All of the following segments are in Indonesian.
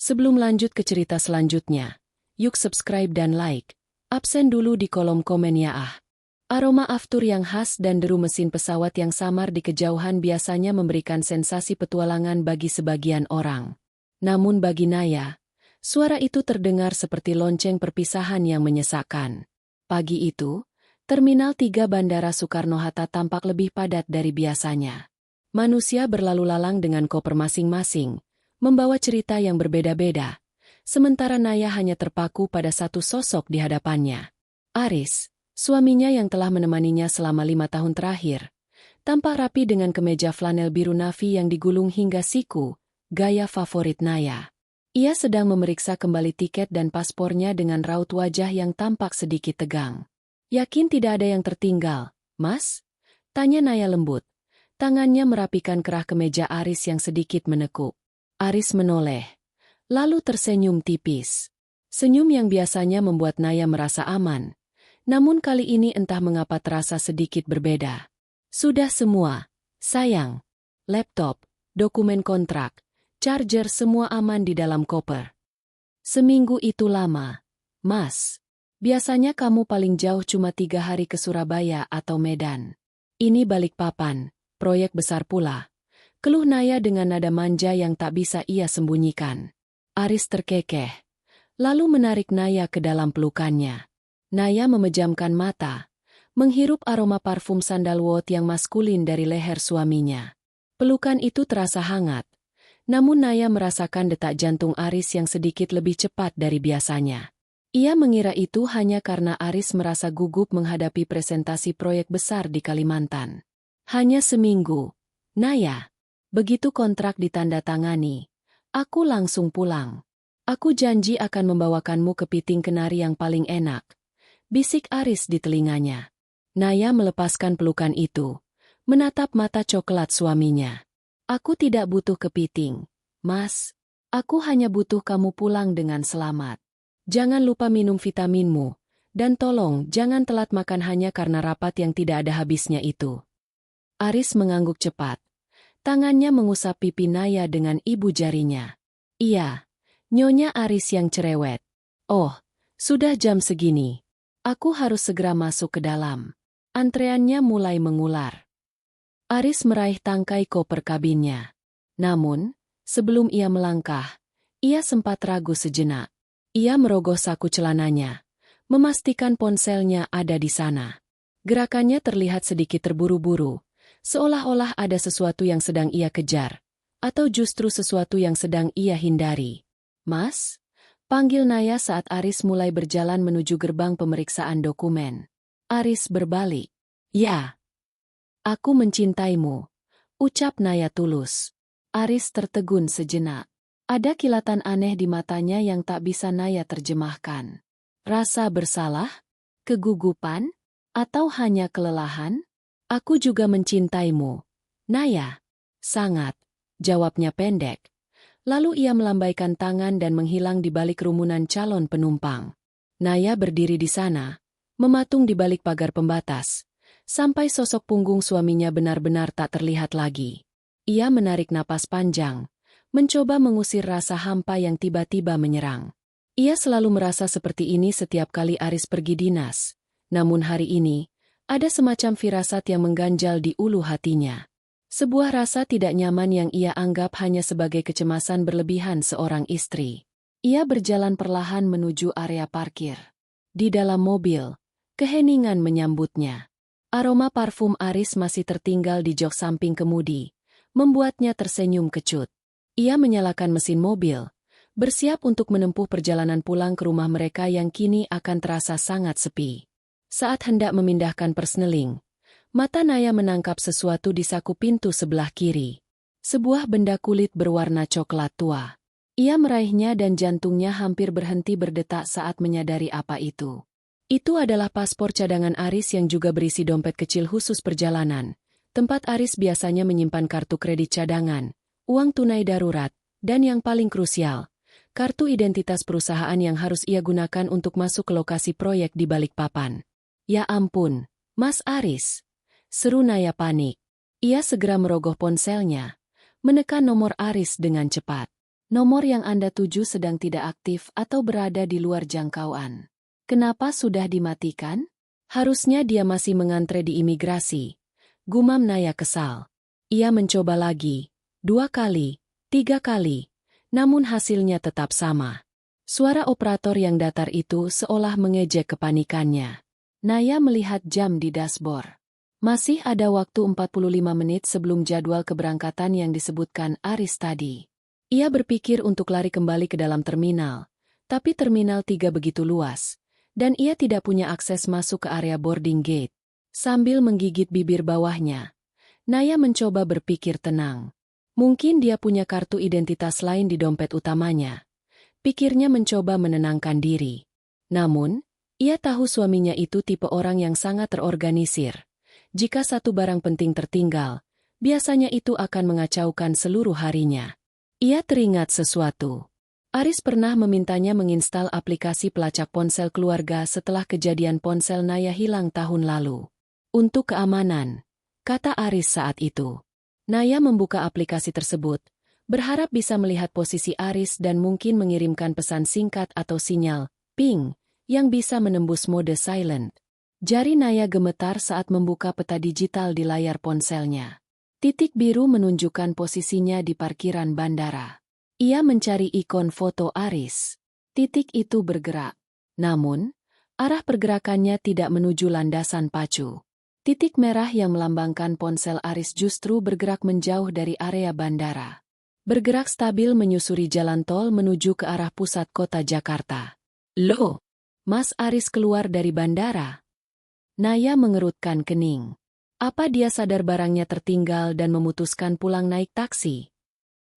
Sebelum lanjut ke cerita selanjutnya, yuk subscribe dan like. Absen dulu di kolom komen ya ah. Aroma aftur yang khas dan deru mesin pesawat yang samar di kejauhan biasanya memberikan sensasi petualangan bagi sebagian orang. Namun bagi Naya, suara itu terdengar seperti lonceng perpisahan yang menyesakkan. Pagi itu, Terminal 3 Bandara Soekarno-Hatta tampak lebih padat dari biasanya. Manusia berlalu lalang dengan koper masing-masing, membawa cerita yang berbeda-beda. Sementara Naya hanya terpaku pada satu sosok di hadapannya. Aris, suaminya yang telah menemaninya selama 5 tahun terakhir. Tampak rapi dengan kemeja flanel biru navy yang digulung hingga siku, gaya favorit Naya. Ia sedang memeriksa kembali tiket dan paspornya dengan raut wajah yang tampak sedikit tegang. Yakin tidak ada yang tertinggal, Mas? Tanya Naya lembut. Tangannya merapikan kerah kemeja Aris yang sedikit menekuk. Aris menoleh, lalu tersenyum tipis. Senyum yang biasanya membuat Naya merasa aman. Namun kali ini entah mengapa terasa sedikit berbeda. Sudah semua, sayang. Laptop, dokumen kontrak, charger semua aman di dalam koper. Seminggu itu lama, Mas. Biasanya kamu paling jauh cuma 3 hari ke Surabaya atau Medan. Ini Balikpapan, proyek besar pula. Keluh Naya dengan nada manja yang tak bisa ia sembunyikan. Aris terkekeh, lalu menarik Naya ke dalam pelukannya. Naya memejamkan mata, menghirup aroma parfum sandalwood yang maskulin dari leher suaminya. Pelukan itu terasa hangat, namun Naya merasakan detak jantung Aris yang sedikit lebih cepat dari biasanya. Ia mengira itu hanya karena Aris merasa gugup menghadapi presentasi proyek besar di Kalimantan. Hanya seminggu, Naya. Begitu kontrak ditandatangani, aku langsung pulang. Aku janji akan membawakanmu kepiting kenari yang paling enak. Bisik Aris di telinganya. Naya melepaskan pelukan itu, menatap mata coklat suaminya. Aku tidak butuh kepiting, Mas. Aku hanya butuh kamu pulang dengan selamat. Jangan lupa minum vitaminmu, dan tolong jangan telat makan hanya karena rapat yang tidak ada habisnya itu. Aris mengangguk cepat. Tangannya mengusap pipi Naya dengan ibu jarinya. Iya, Nyonya Aris yang cerewet. Oh, sudah jam segini. Aku harus segera masuk ke dalam. Antreannya mulai mengular. Aris meraih tangkai koper kabinnya. Namun, sebelum ia melangkah, ia sempat ragu sejenak. Ia merogoh saku celananya, memastikan ponselnya ada di sana. Gerakannya terlihat sedikit terburu-buru. Seolah-olah ada sesuatu yang sedang ia kejar, atau justru sesuatu yang sedang ia hindari. Mas? Panggil Naya saat Aris mulai berjalan menuju gerbang pemeriksaan dokumen. Aris berbalik. Ya. Aku mencintaimu. Ucap Naya tulus. Aris tertegun sejenak. Ada kilatan aneh di matanya yang tak bisa Naya terjemahkan. Rasa bersalah? Kegugupan? Atau hanya kelelahan? Aku juga mencintaimu, Naya. Sangat, jawabnya pendek. Lalu ia melambaikan tangan dan menghilang di balik rumunan calon penumpang. Naya berdiri di sana, mematung di balik pagar pembatas, sampai sosok punggung suaminya benar-benar tak terlihat lagi. Ia menarik napas panjang, mencoba mengusir rasa hampa yang tiba-tiba menyerang. Ia selalu merasa seperti ini setiap kali Aris pergi dinas, namun hari ini, ada semacam firasat yang mengganjal di ulu hatinya. Sebuah rasa tidak nyaman yang ia anggap hanya sebagai kecemasan berlebihan seorang istri. Ia berjalan perlahan menuju area parkir. Di dalam mobil, keheningan menyambutnya. Aroma parfum Aris masih tertinggal di jok samping kemudi, membuatnya tersenyum kecut. Ia menyalakan mesin mobil, bersiap untuk menempuh perjalanan pulang ke rumah mereka yang kini akan terasa sangat sepi. Saat hendak memindahkan persneling, mata Naya menangkap sesuatu di saku pintu sebelah kiri. Sebuah benda kulit berwarna coklat tua. Ia meraihnya dan jantungnya hampir berhenti berdetak saat menyadari apa itu. Itu adalah paspor cadangan Aris yang juga berisi dompet kecil khusus perjalanan, tempat Aris biasanya menyimpan kartu kredit cadangan, uang tunai darurat, dan yang paling krusial, kartu identitas perusahaan yang harus ia gunakan untuk masuk ke lokasi proyek di Balikpapan. Ya ampun, Mas Aris, seru Naya panik. Ia segera merogoh ponselnya, menekan nomor Aris dengan cepat. Nomor yang Anda tuju sedang tidak aktif atau berada di luar jangkauan. Kenapa sudah dimatikan? Harusnya dia masih mengantre di imigrasi. Gumam Naya kesal. Ia mencoba lagi, 2 kali, 3 kali, namun hasilnya tetap sama. Suara operator yang datar itu seolah mengejek kepanikannya. Naya melihat jam di dashboard. Masih ada waktu 45 menit sebelum jadwal keberangkatan yang disebutkan Aris tadi. Ia berpikir untuk lari kembali ke dalam terminal, tapi terminal 3 begitu luas, dan ia tidak punya akses masuk ke area boarding gate. Sambil menggigit bibir bawahnya, Naya mencoba berpikir tenang. Mungkin dia punya kartu identitas lain di dompet utamanya. Pikirnya mencoba menenangkan diri. Namun, ia tahu suaminya itu tipe orang yang sangat terorganisir. Jika satu barang penting tertinggal, biasanya itu akan mengacaukan seluruh harinya. Ia teringat sesuatu. Aris pernah memintanya menginstal aplikasi pelacak ponsel keluarga setelah kejadian ponsel Naya hilang tahun lalu. Untuk keamanan, kata Aris saat itu. Naya membuka aplikasi tersebut, berharap bisa melihat posisi Aris dan mungkin mengirimkan pesan singkat atau sinyal, ping, yang bisa menembus mode silent. Jari Naya gemetar saat membuka peta digital di layar ponselnya. Titik biru menunjukkan posisinya di parkiran bandara. Ia mencari ikon foto Aris. Titik itu bergerak. Namun, arah pergerakannya tidak menuju landasan pacu. Titik merah yang melambangkan ponsel Aris justru bergerak menjauh dari area bandara. Bergerak stabil menyusuri jalan tol menuju ke arah pusat kota Jakarta. Loh, Mas Aris keluar dari bandara? Naya mengerutkan kening. Apa dia sadar barangnya tertinggal dan memutuskan pulang naik taksi?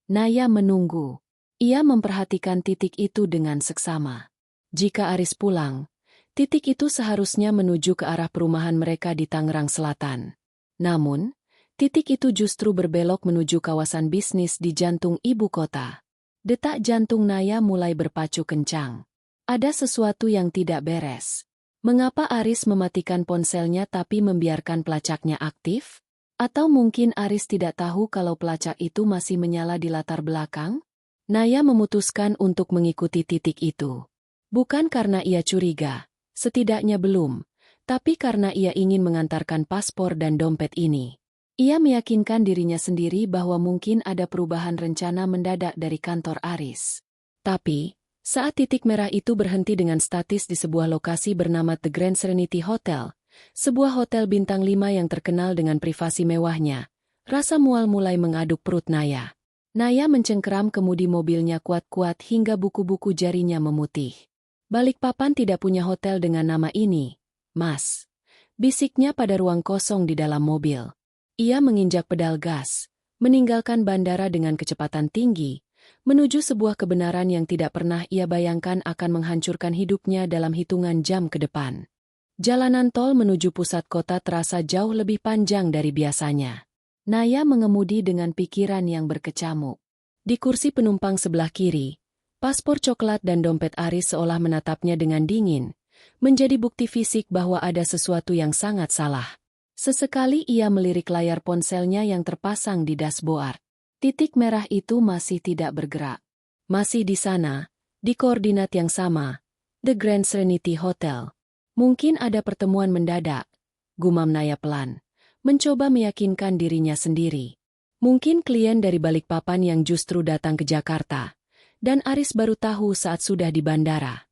Naya menunggu. Ia memperhatikan titik itu dengan seksama. Jika Aris pulang, titik itu seharusnya menuju ke arah perumahan mereka di Tangerang Selatan. Namun, titik itu justru berbelok menuju kawasan bisnis di jantung ibu kota. Detak jantung Naya mulai berpacu kencang. Ada sesuatu yang tidak beres. Mengapa Aris mematikan ponselnya tapi membiarkan pelacaknya aktif? Atau mungkin Aris tidak tahu kalau pelacak itu masih menyala di latar belakang? Naya memutuskan untuk mengikuti titik itu. Bukan karena ia curiga, setidaknya belum, tapi karena ia ingin mengantarkan paspor dan dompet ini. Ia meyakinkan dirinya sendiri bahwa mungkin ada perubahan rencana mendadak dari kantor Aris. Tapi, saat titik merah itu berhenti dengan statis di sebuah lokasi bernama The Grand Serenity Hotel, sebuah hotel bintang 5 yang terkenal dengan privasi mewahnya, rasa mual mulai mengaduk perut Naya. Naya mencengkeram kemudi mobilnya kuat-kuat hingga buku-buku jarinya memutih. Balikpapan tidak punya hotel dengan nama ini, Mas. Bisiknya pada ruang kosong di dalam mobil. Ia menginjak pedal gas, meninggalkan bandara dengan kecepatan tinggi, menuju sebuah kebenaran yang tidak pernah ia bayangkan akan menghancurkan hidupnya dalam hitungan jam ke depan. Jalanan tol menuju pusat kota terasa jauh lebih panjang dari biasanya. Naya mengemudi dengan pikiran yang berkecamuk. Di kursi penumpang sebelah kiri, paspor coklat dan dompet Aris seolah menatapnya dengan dingin, menjadi bukti fisik bahwa ada sesuatu yang sangat salah. Sesekali ia melirik layar ponselnya yang terpasang di dashboard. Titik merah itu masih tidak bergerak. Masih di sana, di koordinat yang sama, The Grand Serenity Hotel. Mungkin ada pertemuan mendadak, gumam Naya pelan, mencoba meyakinkan dirinya sendiri. Mungkin klien dari Balikpapan yang justru datang ke Jakarta, dan Aris baru tahu saat sudah di bandara.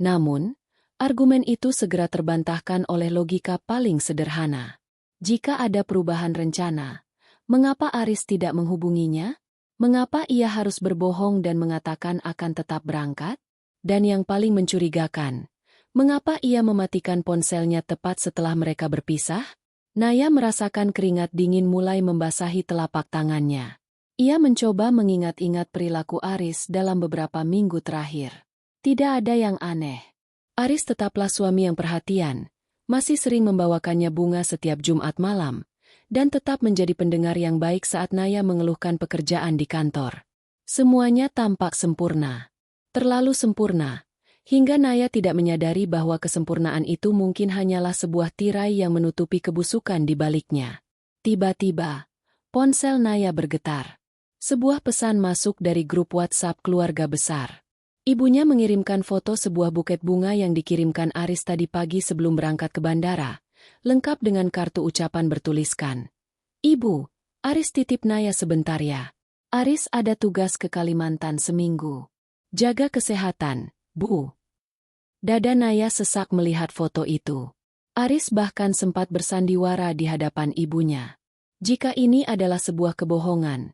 Namun, argumen itu segera terbantahkan oleh logika paling sederhana. Jika ada perubahan rencana, mengapa Aris tidak menghubunginya? Mengapa ia harus berbohong dan mengatakan akan tetap berangkat? Dan yang paling mencurigakan, mengapa ia mematikan ponselnya tepat setelah mereka berpisah? Naya merasakan keringat dingin mulai membasahi telapak tangannya. Ia mencoba mengingat-ingat perilaku Aris dalam beberapa minggu terakhir. Tidak ada yang aneh. Aris tetaplah suami yang perhatian, masih sering membawakannya bunga setiap Jumat malam, dan tetap menjadi pendengar yang baik saat Naya mengeluhkan pekerjaan di kantor. Semuanya tampak sempurna. Terlalu sempurna, hingga Naya tidak menyadari bahwa kesempurnaan itu mungkin hanyalah sebuah tirai yang menutupi kebusukan di baliknya. Tiba-tiba, ponsel Naya bergetar. Sebuah pesan masuk dari grup WhatsApp keluarga besar. Ibunya mengirimkan foto sebuah buket bunga yang dikirimkan Aris tadi pagi sebelum berangkat ke bandara, lengkap dengan kartu ucapan bertuliskan, "Ibu, Aris titip Naya sebentar ya. Aris ada tugas ke Kalimantan seminggu. Jaga kesehatan, Bu." Dada Naya sesak melihat foto itu. Aris bahkan sempat bersandiwara di hadapan ibunya. Jika ini adalah sebuah kebohongan,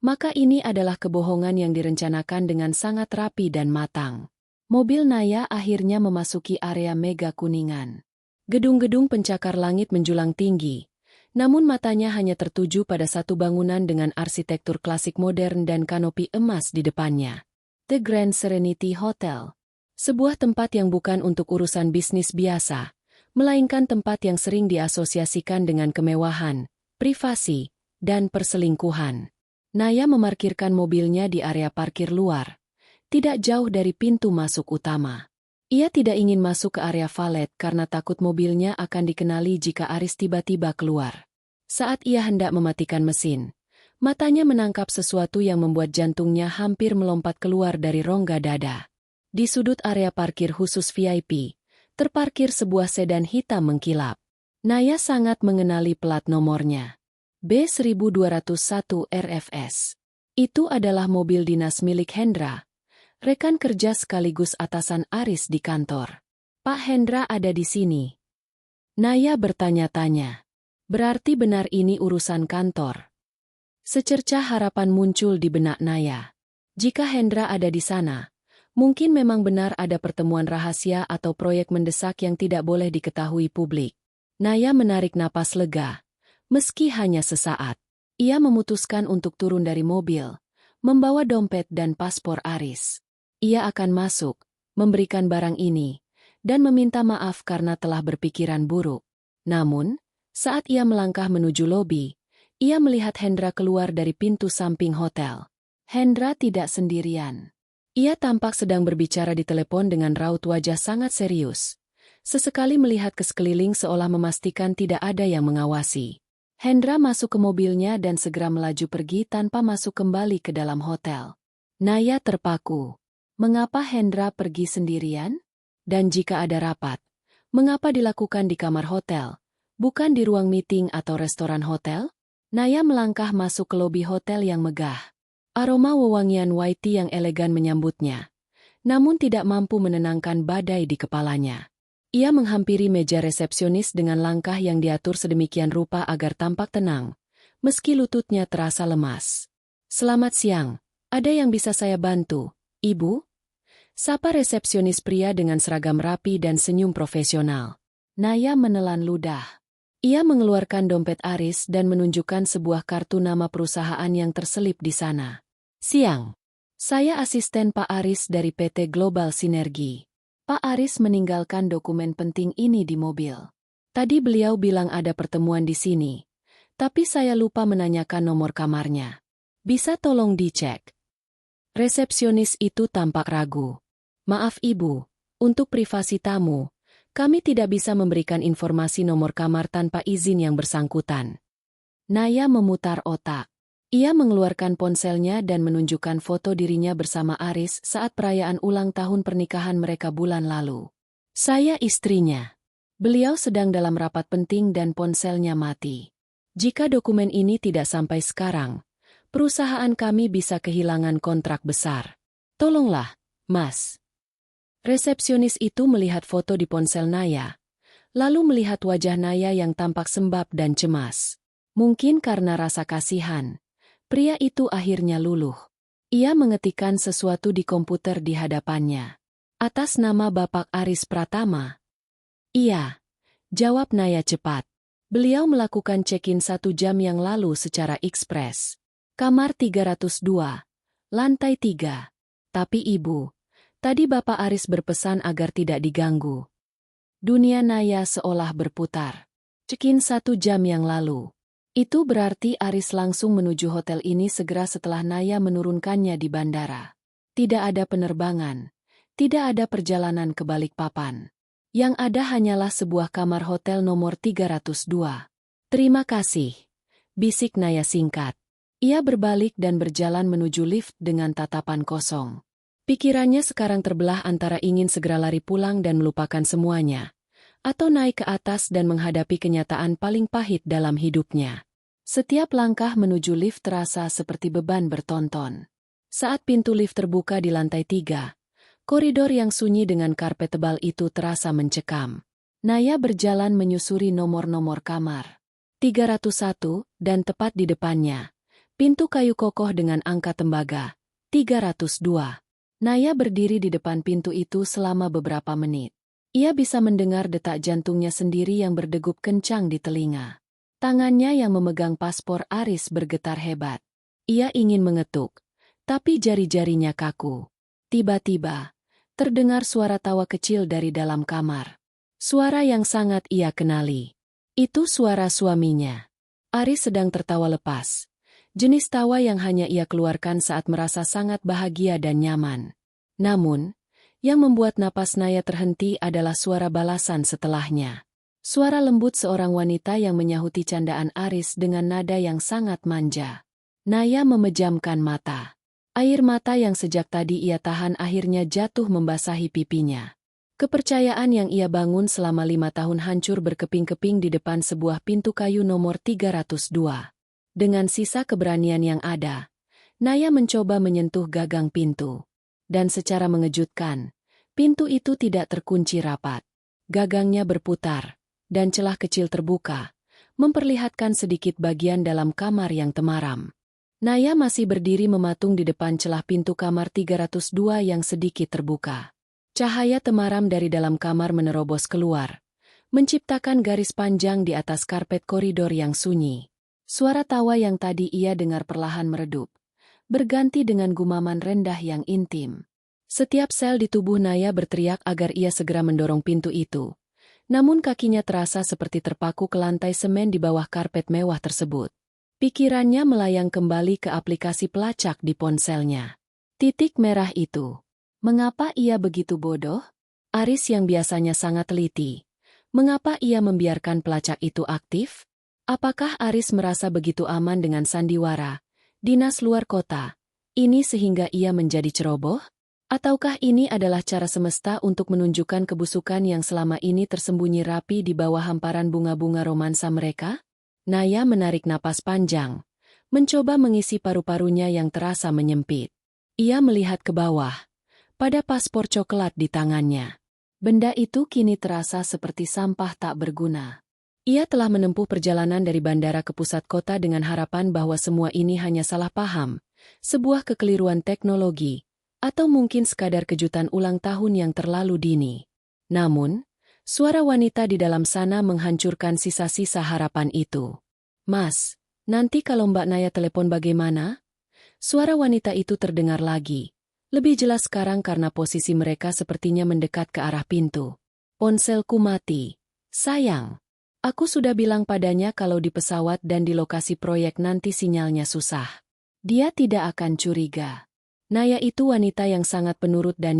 maka ini adalah kebohongan yang direncanakan dengan sangat rapi dan matang. Mobil Naya akhirnya memasuki area Mega Kuningan. Gedung-gedung pencakar langit menjulang tinggi, namun matanya hanya tertuju pada satu bangunan dengan arsitektur klasik modern dan kanopi emas di depannya. The Grand Serenity Hotel. Sebuah tempat yang bukan untuk urusan bisnis biasa, melainkan tempat yang sering diasosiasikan dengan kemewahan, privasi, dan perselingkuhan. Naya memarkirkan mobilnya di area parkir luar, tidak jauh dari pintu masuk utama. Ia tidak ingin masuk ke area valet karena takut mobilnya akan dikenali jika Aris tiba-tiba keluar. Saat ia hendak mematikan mesin, matanya menangkap sesuatu yang membuat jantungnya hampir melompat keluar dari rongga dada. Di sudut area parkir khusus VIP, terparkir sebuah sedan hitam mengkilap. Naya sangat mengenali plat nomornya. B1201 RFS. Itu adalah mobil dinas milik Hendra, rekan kerja sekaligus atasan Aris di kantor. "Pak Hendra ada di sini?" Naya bertanya-tanya. Berarti benar ini urusan kantor. Secercah harapan muncul di benak Naya. Jika Hendra ada di sana, mungkin memang benar ada pertemuan rahasia atau proyek mendesak yang tidak boleh diketahui publik. Naya menarik napas lega. Meski hanya sesaat, ia memutuskan untuk turun dari mobil, membawa dompet dan paspor Aris. Ia akan masuk, memberikan barang ini, dan meminta maaf karena telah berpikiran buruk. Namun, saat ia melangkah menuju lobi, ia melihat Hendra keluar dari pintu samping hotel. Hendra tidak sendirian. Ia tampak sedang berbicara di telepon dengan raut wajah sangat serius. Sesekali melihat ke sekeliling seolah memastikan tidak ada yang mengawasi. Hendra masuk ke mobilnya dan segera melaju pergi tanpa masuk kembali ke dalam hotel. Naya terpaku. Mengapa Hendra pergi sendirian? Dan jika ada rapat, mengapa dilakukan di kamar hotel, bukan di ruang meeting atau restoran hotel? Naya melangkah masuk ke lobi hotel yang megah. Aroma wewangian white tea yang elegan menyambutnya, namun tidak mampu menenangkan badai di kepalanya. Ia menghampiri meja resepsionis dengan langkah yang diatur sedemikian rupa agar tampak tenang, meski lututnya terasa lemas. "Selamat siang, ada yang bisa saya bantu, Ibu?" Sapa resepsionis pria dengan seragam rapi dan senyum profesional. Naya menelan ludah. Ia mengeluarkan dompet Aris dan menunjukkan sebuah kartu nama perusahaan yang terselip di sana. "Siang. Saya asisten Pak Aris dari PT Global Sinergi." Pak Aris meninggalkan dokumen penting ini di mobil. "Tadi beliau bilang ada pertemuan di sini, tapi saya lupa menanyakan nomor kamarnya. Bisa tolong dicek?" Resepsionis itu tampak ragu. "Maaf Ibu, untuk privasi tamu, kami tidak bisa memberikan informasi nomor kamar tanpa izin yang bersangkutan." Naya memutar otak. Ia mengeluarkan ponselnya dan menunjukkan foto dirinya bersama Aris saat perayaan ulang tahun pernikahan mereka bulan lalu. "Saya istrinya. Beliau sedang dalam rapat penting dan ponselnya mati. Jika dokumen ini tidak sampai sekarang, perusahaan kami bisa kehilangan kontrak besar. Tolonglah, Mas." Resepsionis itu melihat foto di ponsel Naya, lalu melihat wajah Naya yang tampak sembab dan cemas. Mungkin karena rasa kasihan, pria itu akhirnya luluh. Ia mengetikkan sesuatu di komputer di hadapannya. "Atas nama Bapak Aris Pratama?" "Iya," jawab Naya cepat. "Beliau melakukan check-in 1 jam yang lalu secara ekspres. Kamar 302, lantai 3. Tapi Ibu, tadi Bapak Aris berpesan agar tidak diganggu." Dunia Naya seolah berputar. Check-in 1 jam yang lalu. Itu berarti Aris langsung menuju hotel ini segera setelah Naya menurunkannya di bandara. Tidak ada penerbangan. Tidak ada perjalanan ke Balikpapan. Yang ada hanyalah sebuah kamar hotel nomor 302. "Terima kasih," bisik Naya singkat. Ia berbalik dan berjalan menuju lift dengan tatapan kosong. Pikirannya sekarang terbelah antara ingin segera lari pulang dan melupakan semuanya, atau naik ke atas dan menghadapi kenyataan paling pahit dalam hidupnya. Setiap langkah menuju lift terasa seperti beban bertonton. Saat pintu lift terbuka di lantai 3, koridor yang sunyi dengan karpet tebal itu terasa mencekam. Naya berjalan menyusuri nomor-nomor kamar. 301, dan tepat di depannya, pintu kayu kokoh dengan angka tembaga, 302. Naya berdiri di depan pintu itu selama beberapa menit. Ia bisa mendengar detak jantungnya sendiri yang berdegup kencang di telinga. Tangannya yang memegang paspor Aris bergetar hebat. Ia ingin mengetuk, tapi jari-jarinya kaku. Tiba-tiba, terdengar suara tawa kecil dari dalam kamar. Suara yang sangat ia kenali. Itu suara suaminya. Aris sedang tertawa lepas. Jenis tawa yang hanya ia keluarkan saat merasa sangat bahagia dan nyaman. Namun, yang membuat napas Naya terhenti adalah suara balasan setelahnya. Suara lembut seorang wanita yang menyahuti candaan Aris dengan nada yang sangat manja. Naya memejamkan mata. Air mata yang sejak tadi ia tahan akhirnya jatuh membasahi pipinya. Kepercayaan yang ia bangun selama 5 tahun hancur berkeping-keping di depan sebuah pintu kayu nomor 302. Dengan sisa keberanian yang ada, Naya mencoba menyentuh gagang pintu. Dan secara mengejutkan, pintu itu tidak terkunci rapat. Gagangnya berputar, dan celah kecil terbuka, memperlihatkan sedikit bagian dalam kamar yang temaram. Naya masih berdiri mematung di depan celah pintu kamar 302 yang sedikit terbuka. Cahaya temaram dari dalam kamar menerobos keluar, menciptakan garis panjang di atas karpet koridor yang sunyi. Suara tawa yang tadi ia dengar perlahan meredup, berganti dengan gumaman rendah yang intim. Setiap sel di tubuh Naya berteriak agar ia segera mendorong pintu itu. Namun kakinya terasa seperti terpaku ke lantai semen di bawah karpet mewah tersebut. Pikirannya melayang kembali ke aplikasi pelacak di ponselnya. Titik merah itu. Mengapa ia begitu bodoh? Aris yang biasanya sangat teliti. Mengapa ia membiarkan pelacak itu aktif? Apakah Aris merasa begitu aman dengan sandiwara, dinas luar kota, ini sehingga ia menjadi ceroboh? Ataukah ini adalah cara semesta untuk menunjukkan kebusukan yang selama ini tersembunyi rapi di bawah hamparan bunga-bunga romansa mereka? Naya menarik napas panjang, mencoba mengisi paru-parunya yang terasa menyempit. Ia melihat ke bawah, pada paspor coklat di tangannya. Benda itu kini terasa seperti sampah tak berguna. Ia telah menempuh perjalanan dari bandara ke pusat kota dengan harapan bahwa semua ini hanya salah paham, sebuah kekeliruan teknologi, atau mungkin sekadar kejutan ulang tahun yang terlalu dini. Namun, suara wanita di dalam sana menghancurkan sisa-sisa harapan itu. "Mas, nanti kalau Mbak Naya telepon bagaimana?" Suara wanita itu terdengar lagi. Lebih jelas sekarang karena posisi mereka sepertinya mendekat ke arah pintu. "Ponselku mati. Sayang. Aku sudah bilang padanya kalau di pesawat dan di lokasi proyek nanti sinyalnya susah. Dia tidak akan curiga." Naya itu wanita yang sangat penurut dan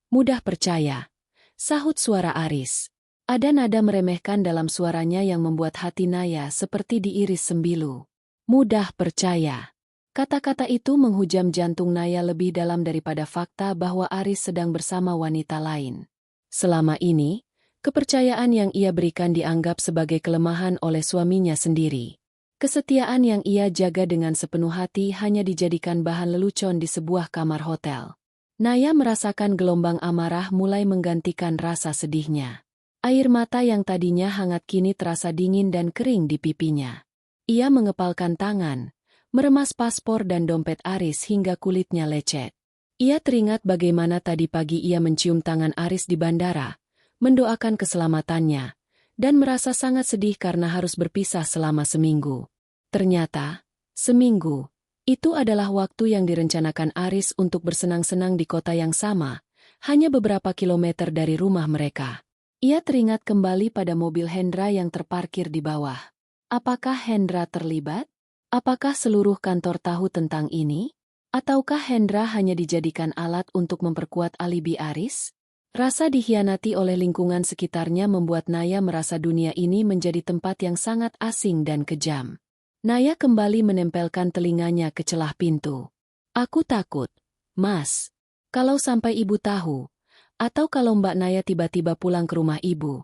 mudah percaya. Sahut suara Aris. Ada nada meremehkan dalam suaranya yang membuat hati Naya seperti diiris sembilu. Mudah percaya. Kata-kata itu menghujam jantung Naya lebih dalam daripada fakta bahwa Aris sedang bersama wanita lain. Selama ini, kepercayaan yang ia berikan dianggap sebagai kelemahan oleh suaminya sendiri. Kesetiaan yang ia jaga dengan sepenuh hati hanya dijadikan bahan lelucon di sebuah kamar hotel. Naya merasakan gelombang amarah mulai menggantikan rasa sedihnya. Air mata yang tadinya hangat kini terasa dingin dan kering di pipinya. Ia mengepalkan tangan, meremas paspor dan dompet Aris hingga kulitnya lecet. Ia teringat bagaimana tadi pagi ia mencium tangan Aris di bandara, mendoakan keselamatannya, dan merasa sangat sedih karena harus berpisah selama seminggu. Ternyata, seminggu, itu adalah waktu yang direncanakan Aris untuk bersenang-senang di kota yang sama, hanya beberapa kilometer dari rumah mereka. Ia teringat kembali pada mobil Hendra yang terparkir di bawah. Apakah Hendra terlibat? Apakah seluruh kantor tahu tentang ini? Ataukah Hendra hanya dijadikan alat untuk memperkuat alibi Aris? Rasa dikhianati oleh lingkungan sekitarnya membuat Naya merasa dunia ini menjadi tempat yang sangat asing dan kejam. Naya kembali menempelkan telinganya ke celah pintu. Aku takut, Mas. Kalau sampai ibu tahu, atau kalau Mbak Naya tiba-tiba pulang ke rumah ibu.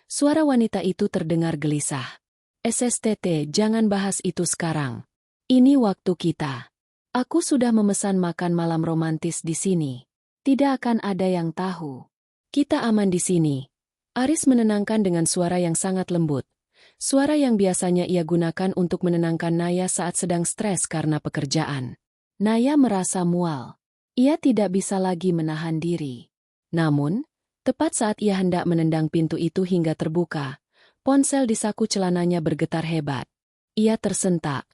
Suara wanita itu terdengar gelisah. SSTT, jangan bahas itu sekarang. Ini waktu kita. Aku sudah memesan makan malam romantis di sini. Tidak akan ada yang tahu. Kita aman di sini. Aris menenangkan dengan suara yang sangat lembut. Suara yang biasanya ia gunakan untuk menenangkan Naya saat sedang stres karena pekerjaan. Naya merasa mual. Ia tidak bisa lagi menahan diri. Namun, tepat saat ia hendak menendang pintu itu hingga terbuka, ponsel di saku celananya bergetar hebat. Ia tersentak,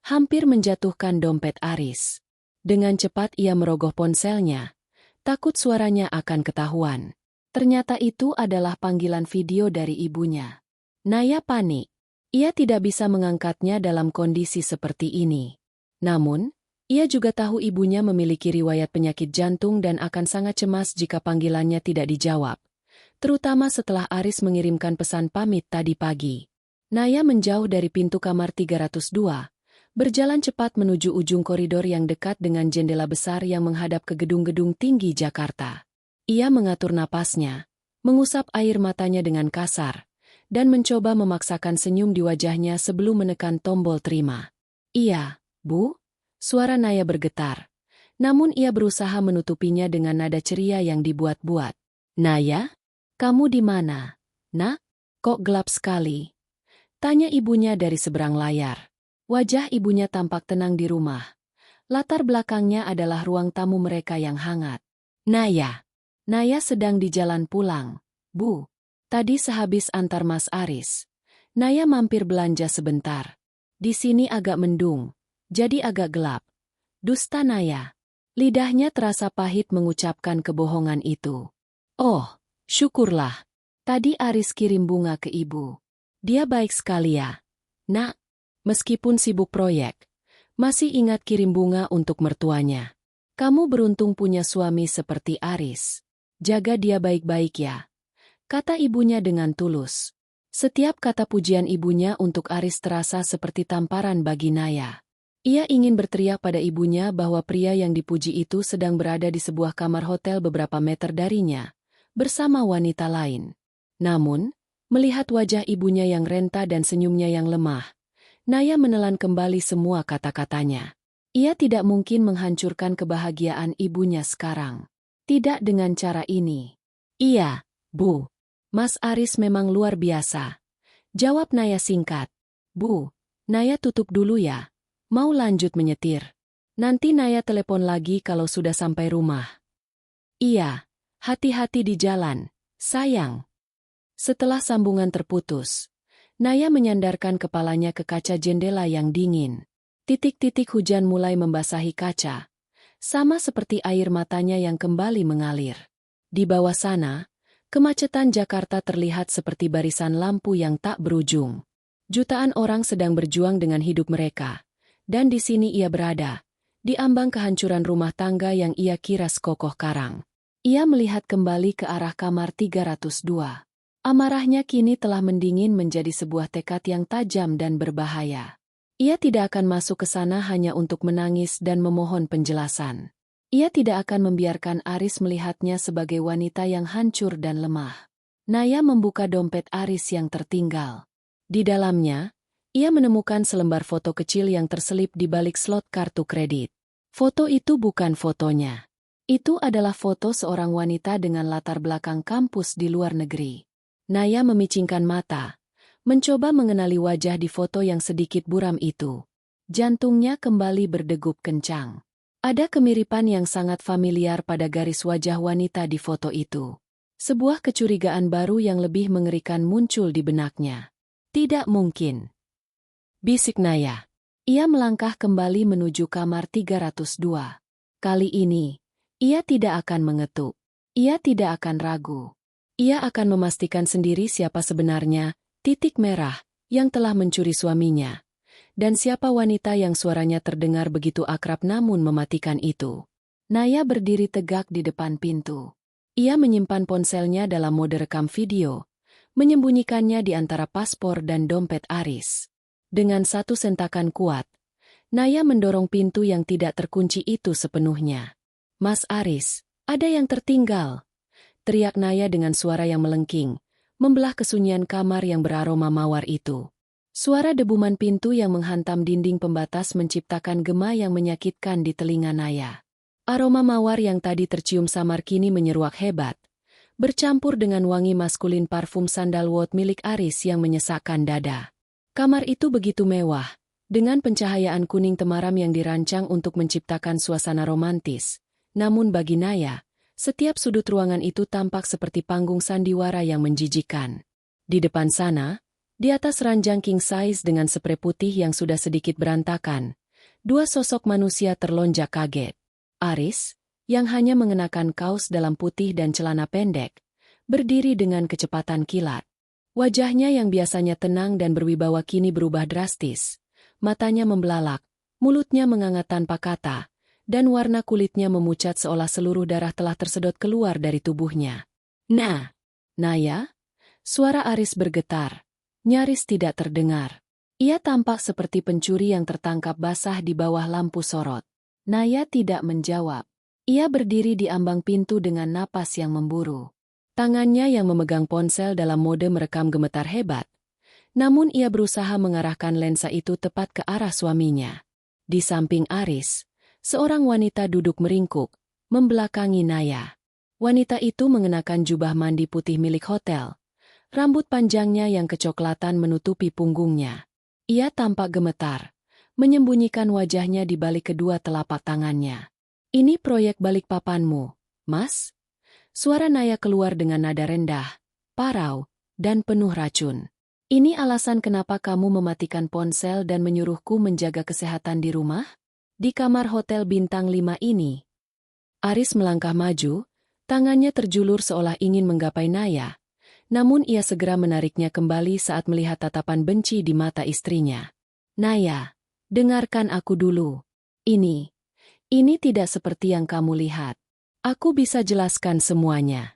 hampir menjatuhkan dompet Aris. Dengan cepat ia merogoh ponselnya, takut suaranya akan ketahuan. Ternyata itu adalah panggilan video dari ibunya. Naya panik. Ia tidak bisa mengangkatnya dalam kondisi seperti ini. Namun, ia juga tahu ibunya memiliki riwayat penyakit jantung dan akan sangat cemas jika panggilannya tidak dijawab. Terutama setelah Aris mengirimkan pesan pamit tadi pagi. Naya menjauh dari pintu kamar 302, berjalan cepat menuju ujung koridor yang dekat dengan jendela besar yang menghadap ke gedung-gedung tinggi Jakarta. Ia mengatur napasnya, mengusap air matanya dengan kasar, dan mencoba memaksakan senyum di wajahnya sebelum menekan tombol terima. Iya, Bu? Suara Naya bergetar. Namun ia berusaha menutupinya dengan nada ceria yang dibuat-buat. Naya? Kamu di mana? Nak? Kok gelap sekali? Tanya ibunya dari seberang layar. Wajah ibunya tampak tenang di rumah. Latar belakangnya adalah ruang tamu mereka yang hangat. Naya. Naya sedang di jalan pulang. Bu. Tadi sehabis antar Mas Aris. Naya mampir belanja sebentar. Di sini agak mendung. Jadi agak gelap. Dusta Naya. Lidahnya terasa pahit mengucapkan kebohongan itu. Oh, syukurlah. Tadi Aris kirim bunga ke ibu. Dia baik sekali ya. Nak, meskipun sibuk proyek, masih ingat kirim bunga untuk mertuanya. Kamu beruntung punya suami seperti Aris. Jaga dia baik-baik ya. Kata ibunya dengan tulus. Setiap kata pujian ibunya untuk Aris terasa seperti tamparan bagi Naya. Ia ingin berteriak pada ibunya bahwa pria yang dipuji itu sedang berada di sebuah kamar hotel beberapa meter darinya, bersama wanita lain. Namun, melihat wajah ibunya yang renta dan senyumnya yang lemah, Naya menelan kembali semua kata-katanya. Ia tidak mungkin menghancurkan kebahagiaan ibunya sekarang. Tidak dengan cara ini. Iya, Bu. Mas Aris memang luar biasa. Jawab Naya singkat. Bu, Naya tutup dulu ya. Mau lanjut menyetir. Nanti Naya telepon lagi kalau sudah sampai rumah. Iya, hati-hati di jalan, sayang. Setelah sambungan terputus, Naya menyandarkan kepalanya ke kaca jendela yang dingin. Titik-titik hujan mulai membasahi kaca, sama seperti air matanya yang kembali mengalir. Di bawah sana, kemacetan Jakarta terlihat seperti barisan lampu yang tak berujung. Jutaan orang sedang berjuang dengan hidup mereka. Dan di sini ia berada, di ambang kehancuran rumah tangga yang ia kira sekokoh karang. Ia melihat kembali ke arah kamar 302. Amarahnya kini telah mendingin menjadi sebuah tekad yang tajam dan berbahaya. Ia tidak akan masuk ke sana hanya untuk menangis dan memohon penjelasan. Ia tidak akan membiarkan Aris melihatnya sebagai wanita yang hancur dan lemah. Naya membuka dompet Aris yang tertinggal. Di dalamnya, ia menemukan selembar foto kecil yang terselip di balik slot kartu kredit. Foto itu bukan fotonya. Itu adalah foto seorang wanita dengan latar belakang kampus di luar negeri. Naya memicingkan mata, mencoba mengenali wajah di foto yang sedikit buram itu. Jantungnya kembali berdegup kencang. Ada kemiripan yang sangat familiar pada garis wajah wanita di foto itu. Sebuah kecurigaan baru yang lebih mengerikan muncul di benaknya. Tidak mungkin. Bisik Naya. Ia melangkah kembali menuju kamar 302. Kali ini, ia tidak akan mengetuk. Ia tidak akan ragu. Ia akan memastikan sendiri siapa sebenarnya, titik merah, yang telah mencuri suaminya. Dan siapa wanita yang suaranya terdengar begitu akrab namun mematikan itu. Naya berdiri tegak di depan pintu. Ia menyimpan ponselnya dalam mode rekam video, menyembunyikannya di antara paspor dan dompet Aris. Dengan satu sentakan kuat, Naya mendorong pintu yang tidak terkunci itu sepenuhnya. "Mas Aris, ada yang tertinggal!" teriak Naya dengan suara yang melengking, membelah kesunyian kamar yang beraroma mawar itu. Suara debuman pintu yang menghantam dinding pembatas menciptakan gema yang menyakitkan di telinga Naya. Aroma mawar yang tadi tercium samar kini menyeruak hebat, bercampur dengan wangi maskulin parfum sandalwood milik Aris yang menyesakkan dada. Kamar itu begitu mewah, dengan pencahayaan kuning temaram yang dirancang untuk menciptakan suasana romantis. Namun bagi Naya, setiap sudut ruangan itu tampak seperti panggung sandiwara yang menjijikan. Di depan sana, di atas ranjang king size dengan sprei putih yang sudah sedikit berantakan, dua sosok manusia terlonjak kaget. Aris, yang hanya mengenakan kaos dalam putih dan celana pendek, berdiri dengan kecepatan kilat. Wajahnya yang biasanya tenang dan berwibawa kini berubah drastis. Matanya membelalak, mulutnya menganga tanpa kata, dan warna kulitnya memucat seolah seluruh darah telah tersedot keluar dari tubuhnya. "Nah, Naya?" Suara Aris bergetar, nyaris tidak terdengar. Ia tampak seperti pencuri yang tertangkap basah di bawah lampu sorot. Naya tidak menjawab. Ia berdiri di ambang pintu dengan napas yang memburu. Tangannya yang memegang ponsel dalam mode merekam gemetar hebat. Namun ia berusaha mengarahkan lensa itu tepat ke arah suaminya. Di samping Aris, seorang wanita duduk meringkuk, membelakangi Naya. Wanita itu mengenakan jubah mandi putih milik hotel. Rambut panjangnya yang kecoklatan menutupi punggungnya. Ia tampak gemetar, menyembunyikan wajahnya di balik kedua telapak tangannya. "Ini proyek Balikpapanmu, Mas?" Suara Naya keluar dengan nada rendah, parau, dan penuh racun. "Ini alasan kenapa kamu mematikan ponsel dan menyuruhku menjaga kesehatan di rumah? Di kamar hotel bintang 5 ini?" Aris melangkah maju, tangannya terjulur seolah ingin menggapai Naya. Namun ia segera menariknya kembali saat melihat tatapan benci di mata istrinya. "Naya, dengarkan aku dulu. Ini tidak seperti yang kamu lihat. Aku bisa jelaskan semuanya."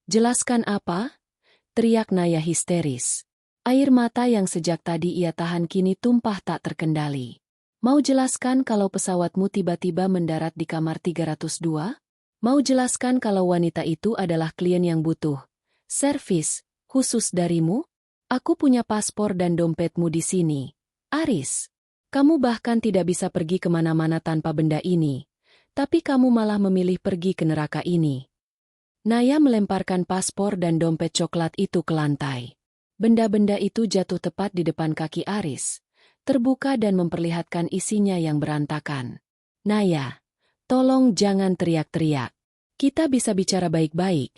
"Jelaskan apa?" teriak Naya histeris. Air mata yang sejak tadi ia tahan kini tumpah tak terkendali. "Mau jelaskan kalau pesawatmu tiba-tiba mendarat di kamar 302? Mau jelaskan kalau wanita itu adalah klien yang butuh servis khusus darimu? Aku punya paspor dan dompetmu di sini, Aris. Kamu bahkan tidak bisa pergi kemana-mana tanpa benda ini. Tapi kamu malah memilih pergi ke neraka ini." Naya melemparkan paspor dan dompet coklat itu ke lantai. Benda-benda itu jatuh tepat di depan kaki Aris, terbuka dan memperlihatkan isinya yang berantakan. "Naya, tolong jangan teriak-teriak. Kita bisa bicara baik-baik."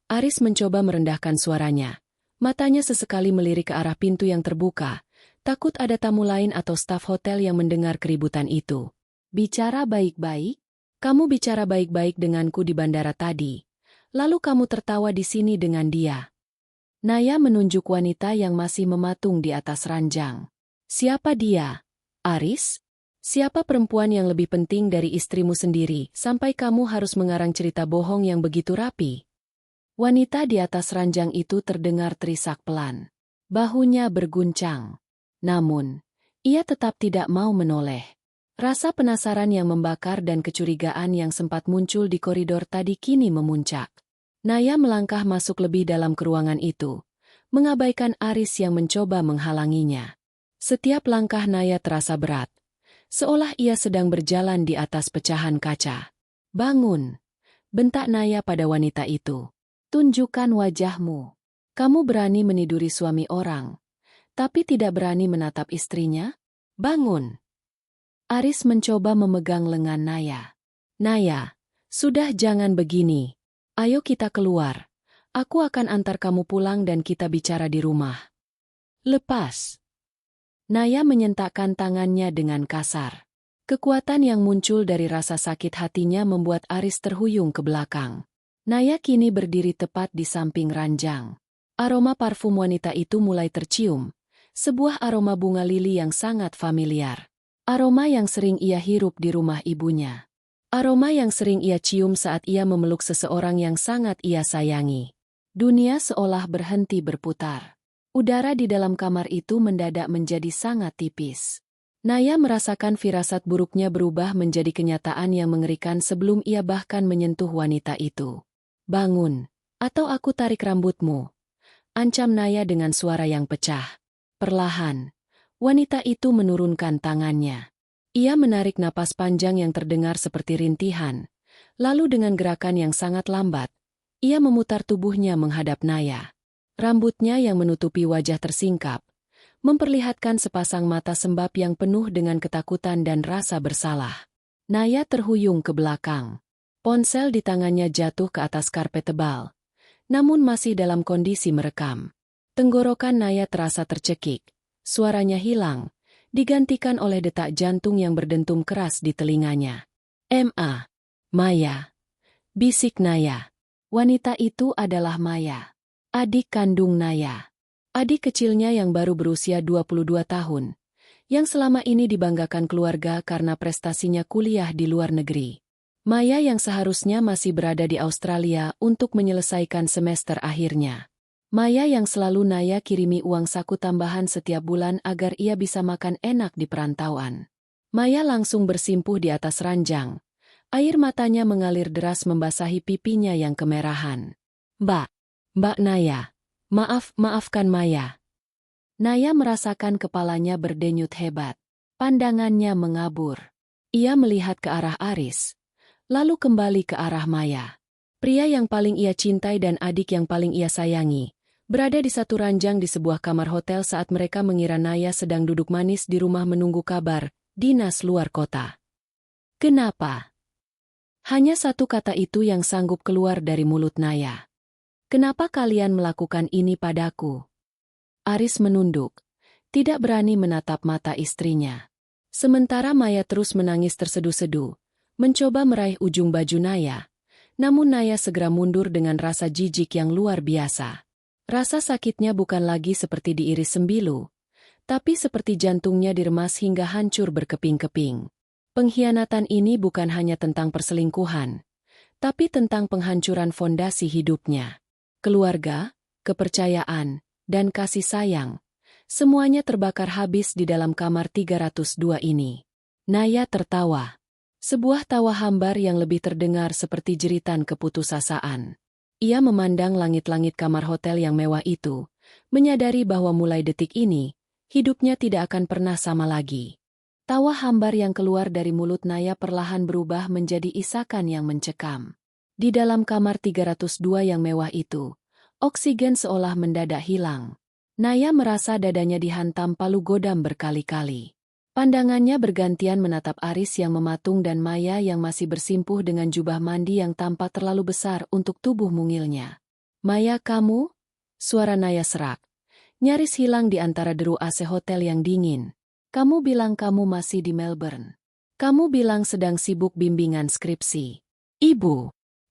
Aris mencoba merendahkan suaranya. Matanya sesekali melirik ke arah pintu yang terbuka, takut ada tamu lain atau staf hotel yang mendengar keributan itu. "Bicara baik-baik? Kamu bicara baik-baik denganku di bandara tadi. Lalu kamu tertawa di sini dengan dia." Naya menunjuk wanita yang masih mematung di atas ranjang. "Siapa dia, Aris? Siapa perempuan yang lebih penting dari istrimu sendiri sampai kamu harus mengarang cerita bohong yang begitu rapi?" Wanita di atas ranjang itu terdengar terisak pelan. Bahunya berguncang. Namun, ia tetap tidak mau menoleh. Rasa penasaran yang membakar dan kecurigaan yang sempat muncul di koridor tadi kini memuncak. Naya melangkah masuk lebih dalam ke ruangan itu, mengabaikan Aris yang mencoba menghalanginya. Setiap langkah Naya terasa berat, seolah ia sedang berjalan di atas pecahan kaca. "Bangun!" bentak Naya pada wanita itu. "Tunjukkan wajahmu. Kamu berani meniduri suami orang, tapi tidak berani menatap istrinya? Bangun!" Aris mencoba memegang lengan Naya. "Naya, sudah jangan begini. Ayo kita keluar. Aku akan antar kamu pulang dan kita bicara di rumah." "Lepas!" Naya menyentakkan tangannya dengan kasar. Kekuatan yang muncul dari rasa sakit hatinya membuat Aris terhuyung ke belakang. Naya kini berdiri tepat di samping ranjang. Aroma parfum wanita itu mulai tercium, sebuah aroma bunga lili yang sangat familiar. Aroma yang sering ia hirup di rumah ibunya. Aroma yang sering ia cium saat ia memeluk seseorang yang sangat ia sayangi. Dunia seolah berhenti berputar. Udara di dalam kamar itu mendadak menjadi sangat tipis. Naya merasakan firasat buruknya berubah menjadi kenyataan yang mengerikan sebelum ia bahkan menyentuh wanita itu. "Bangun, atau aku tarik rambutmu," ancam Naya dengan suara yang pecah. Perlahan, wanita itu menurunkan tangannya. Ia menarik napas panjang yang terdengar seperti rintihan, lalu dengan gerakan yang sangat lambat, ia memutar tubuhnya menghadap Naya. Rambutnya yang menutupi wajah tersingkap, memperlihatkan sepasang mata sembab yang penuh dengan ketakutan dan rasa bersalah. Naya terhuyung ke belakang. Ponsel di tangannya jatuh ke atas karpet tebal, namun masih dalam kondisi merekam. Tenggorokan Naya terasa tercekik, suaranya hilang, digantikan oleh detak jantung yang berdentum keras di telinganya. "Ma. Maya," bisik Naya. Wanita itu adalah Maya, adik kandung Naya. Adik kecilnya yang baru berusia 22 tahun, yang selama ini dibanggakan keluarga karena prestasinya kuliah di luar negeri. Maya yang seharusnya masih berada di Australia untuk menyelesaikan semester akhirnya. Maya yang selalu Naya kirimi uang saku tambahan setiap bulan agar ia bisa makan enak di perantauan. Maya langsung bersimpuh di atas ranjang. Air matanya mengalir deras membasahi pipinya yang kemerahan. Mbak Naya. Maafkan Maya." Naya merasakan kepalanya berdenyut hebat. Pandangannya mengabur. Ia melihat ke arah Aris, lalu kembali ke arah Maya. Pria yang paling ia cintai dan adik yang paling ia sayangi, berada di satu ranjang di sebuah kamar hotel saat mereka mengira Naya sedang duduk manis di rumah menunggu kabar dinas luar kota. "Kenapa?" Hanya satu kata itu yang sanggup keluar dari mulut Naya. "Kenapa kalian melakukan ini padaku?" Aris menunduk, tidak berani menatap mata istrinya. Sementara Maya terus menangis terseduh-seduh, mencoba meraih ujung baju Naya, namun Naya segera mundur dengan rasa jijik yang luar biasa. Rasa sakitnya bukan lagi seperti diiris sembilu, tapi seperti jantungnya diremas hingga hancur berkeping-keping. Pengkhianatan ini bukan hanya tentang perselingkuhan, tapi tentang penghancuran fondasi hidupnya. Keluarga, kepercayaan, dan kasih sayang, semuanya terbakar habis di dalam kamar 302 ini. Naya tertawa. Sebuah tawa hambar yang lebih terdengar seperti jeritan keputusasaan. Ia memandang langit-langit kamar hotel yang mewah itu, menyadari bahwa mulai detik ini, hidupnya tidak akan pernah sama lagi. Tawa hambar yang keluar dari mulut Naya perlahan berubah menjadi isakan yang mencekam. Di dalam kamar 302 yang mewah itu, oksigen seolah mendadak hilang. Naya merasa dadanya dihantam palu godam berkali-kali. Pandangannya bergantian menatap Aris yang mematung dan Maya yang masih bersimpuh dengan jubah mandi yang tampak terlalu besar untuk tubuh mungilnya. "Maya, kamu?" Suara Naya serak, nyaris hilang di antara deru AC hotel yang dingin. "Kamu bilang kamu masih di Melbourne. Kamu bilang sedang sibuk bimbingan skripsi.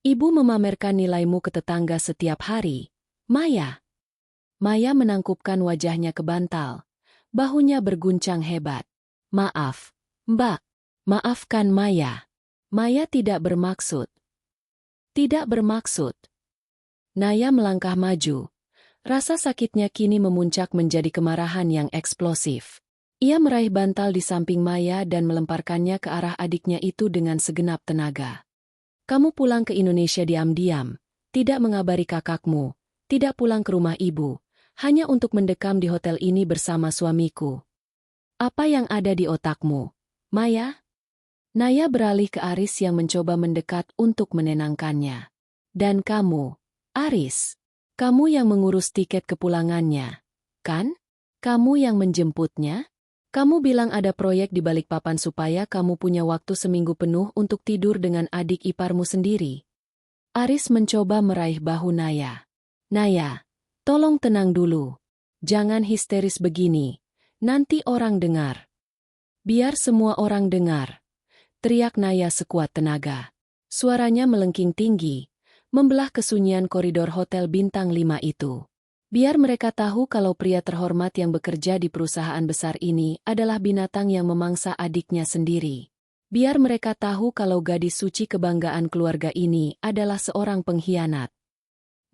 Ibu memamerkan nilaimu ke tetangga setiap hari. Maya." Maya menangkupkan wajahnya ke bantal. Bahunya berguncang hebat. "Maaf, Mbak. Maafkan Maya. Maya tidak bermaksud." "Tidak bermaksud." Naya melangkah maju. Rasa sakitnya kini memuncak menjadi kemarahan yang eksplosif. Ia meraih bantal di samping Maya dan melemparkannya ke arah adiknya itu dengan segenap tenaga. "Kamu pulang ke Indonesia diam-diam, tidak mengabari kakakmu, tidak pulang ke rumah ibu, hanya untuk mendekam di hotel ini bersama suamiku. Apa yang ada di otakmu, Maya?" Naya beralih ke Aris yang mencoba mendekat untuk menenangkannya. "Dan kamu, Aris, kamu yang mengurus tiket kepulangannya, kan? Kamu yang menjemputnya? Kamu bilang ada proyek di Balikpapan supaya kamu punya waktu seminggu penuh untuk tidur dengan adik iparmu sendiri." Aris mencoba meraih bahu Naya. "Naya, tolong tenang dulu. Jangan histeris begini. Nanti orang dengar." "Biar semua orang dengar," teriak Naya sekuat tenaga. Suaranya melengking tinggi, membelah kesunyian koridor hotel bintang 5 itu. Biar mereka tahu kalau pria terhormat yang bekerja di perusahaan besar ini adalah binatang yang memangsa adiknya sendiri. Biar mereka tahu kalau gadis suci kebanggaan keluarga ini adalah seorang pengkhianat.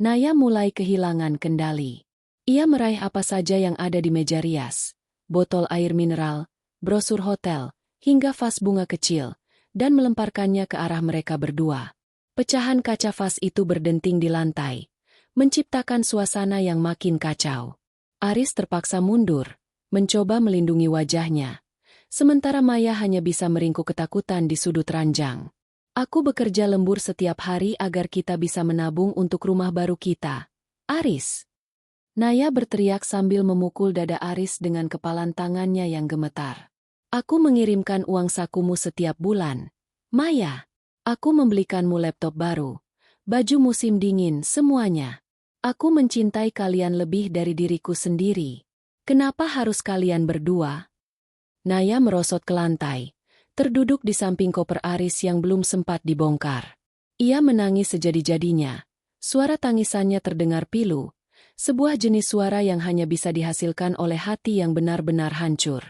Naya mulai kehilangan kendali. Ia meraih apa saja yang ada di meja rias, botol air mineral, brosur hotel, hingga vas bunga kecil, dan melemparkannya ke arah mereka berdua. Pecahan kaca vas itu berdenting di lantai, menciptakan suasana yang makin kacau. Aris terpaksa mundur, mencoba melindungi wajahnya. Sementara Maya hanya bisa meringkuk ketakutan di sudut ranjang. Aku bekerja lembur setiap hari agar kita bisa menabung untuk rumah baru kita. Aris. Naya berteriak sambil memukul dada Aris dengan kepalan tangannya yang gemetar. Aku mengirimkan uang sakumu setiap bulan. Maya, aku membelikanmu laptop baru, baju musim dingin, semuanya. Aku mencintai kalian lebih dari diriku sendiri. Kenapa harus kalian berdua? Naya merosot ke lantai, terduduk di samping koper Aris yang belum sempat dibongkar. Ia menangis sejadi-jadinya. Suara tangisannya terdengar pilu, sebuah jenis suara yang hanya bisa dihasilkan oleh hati yang benar-benar hancur.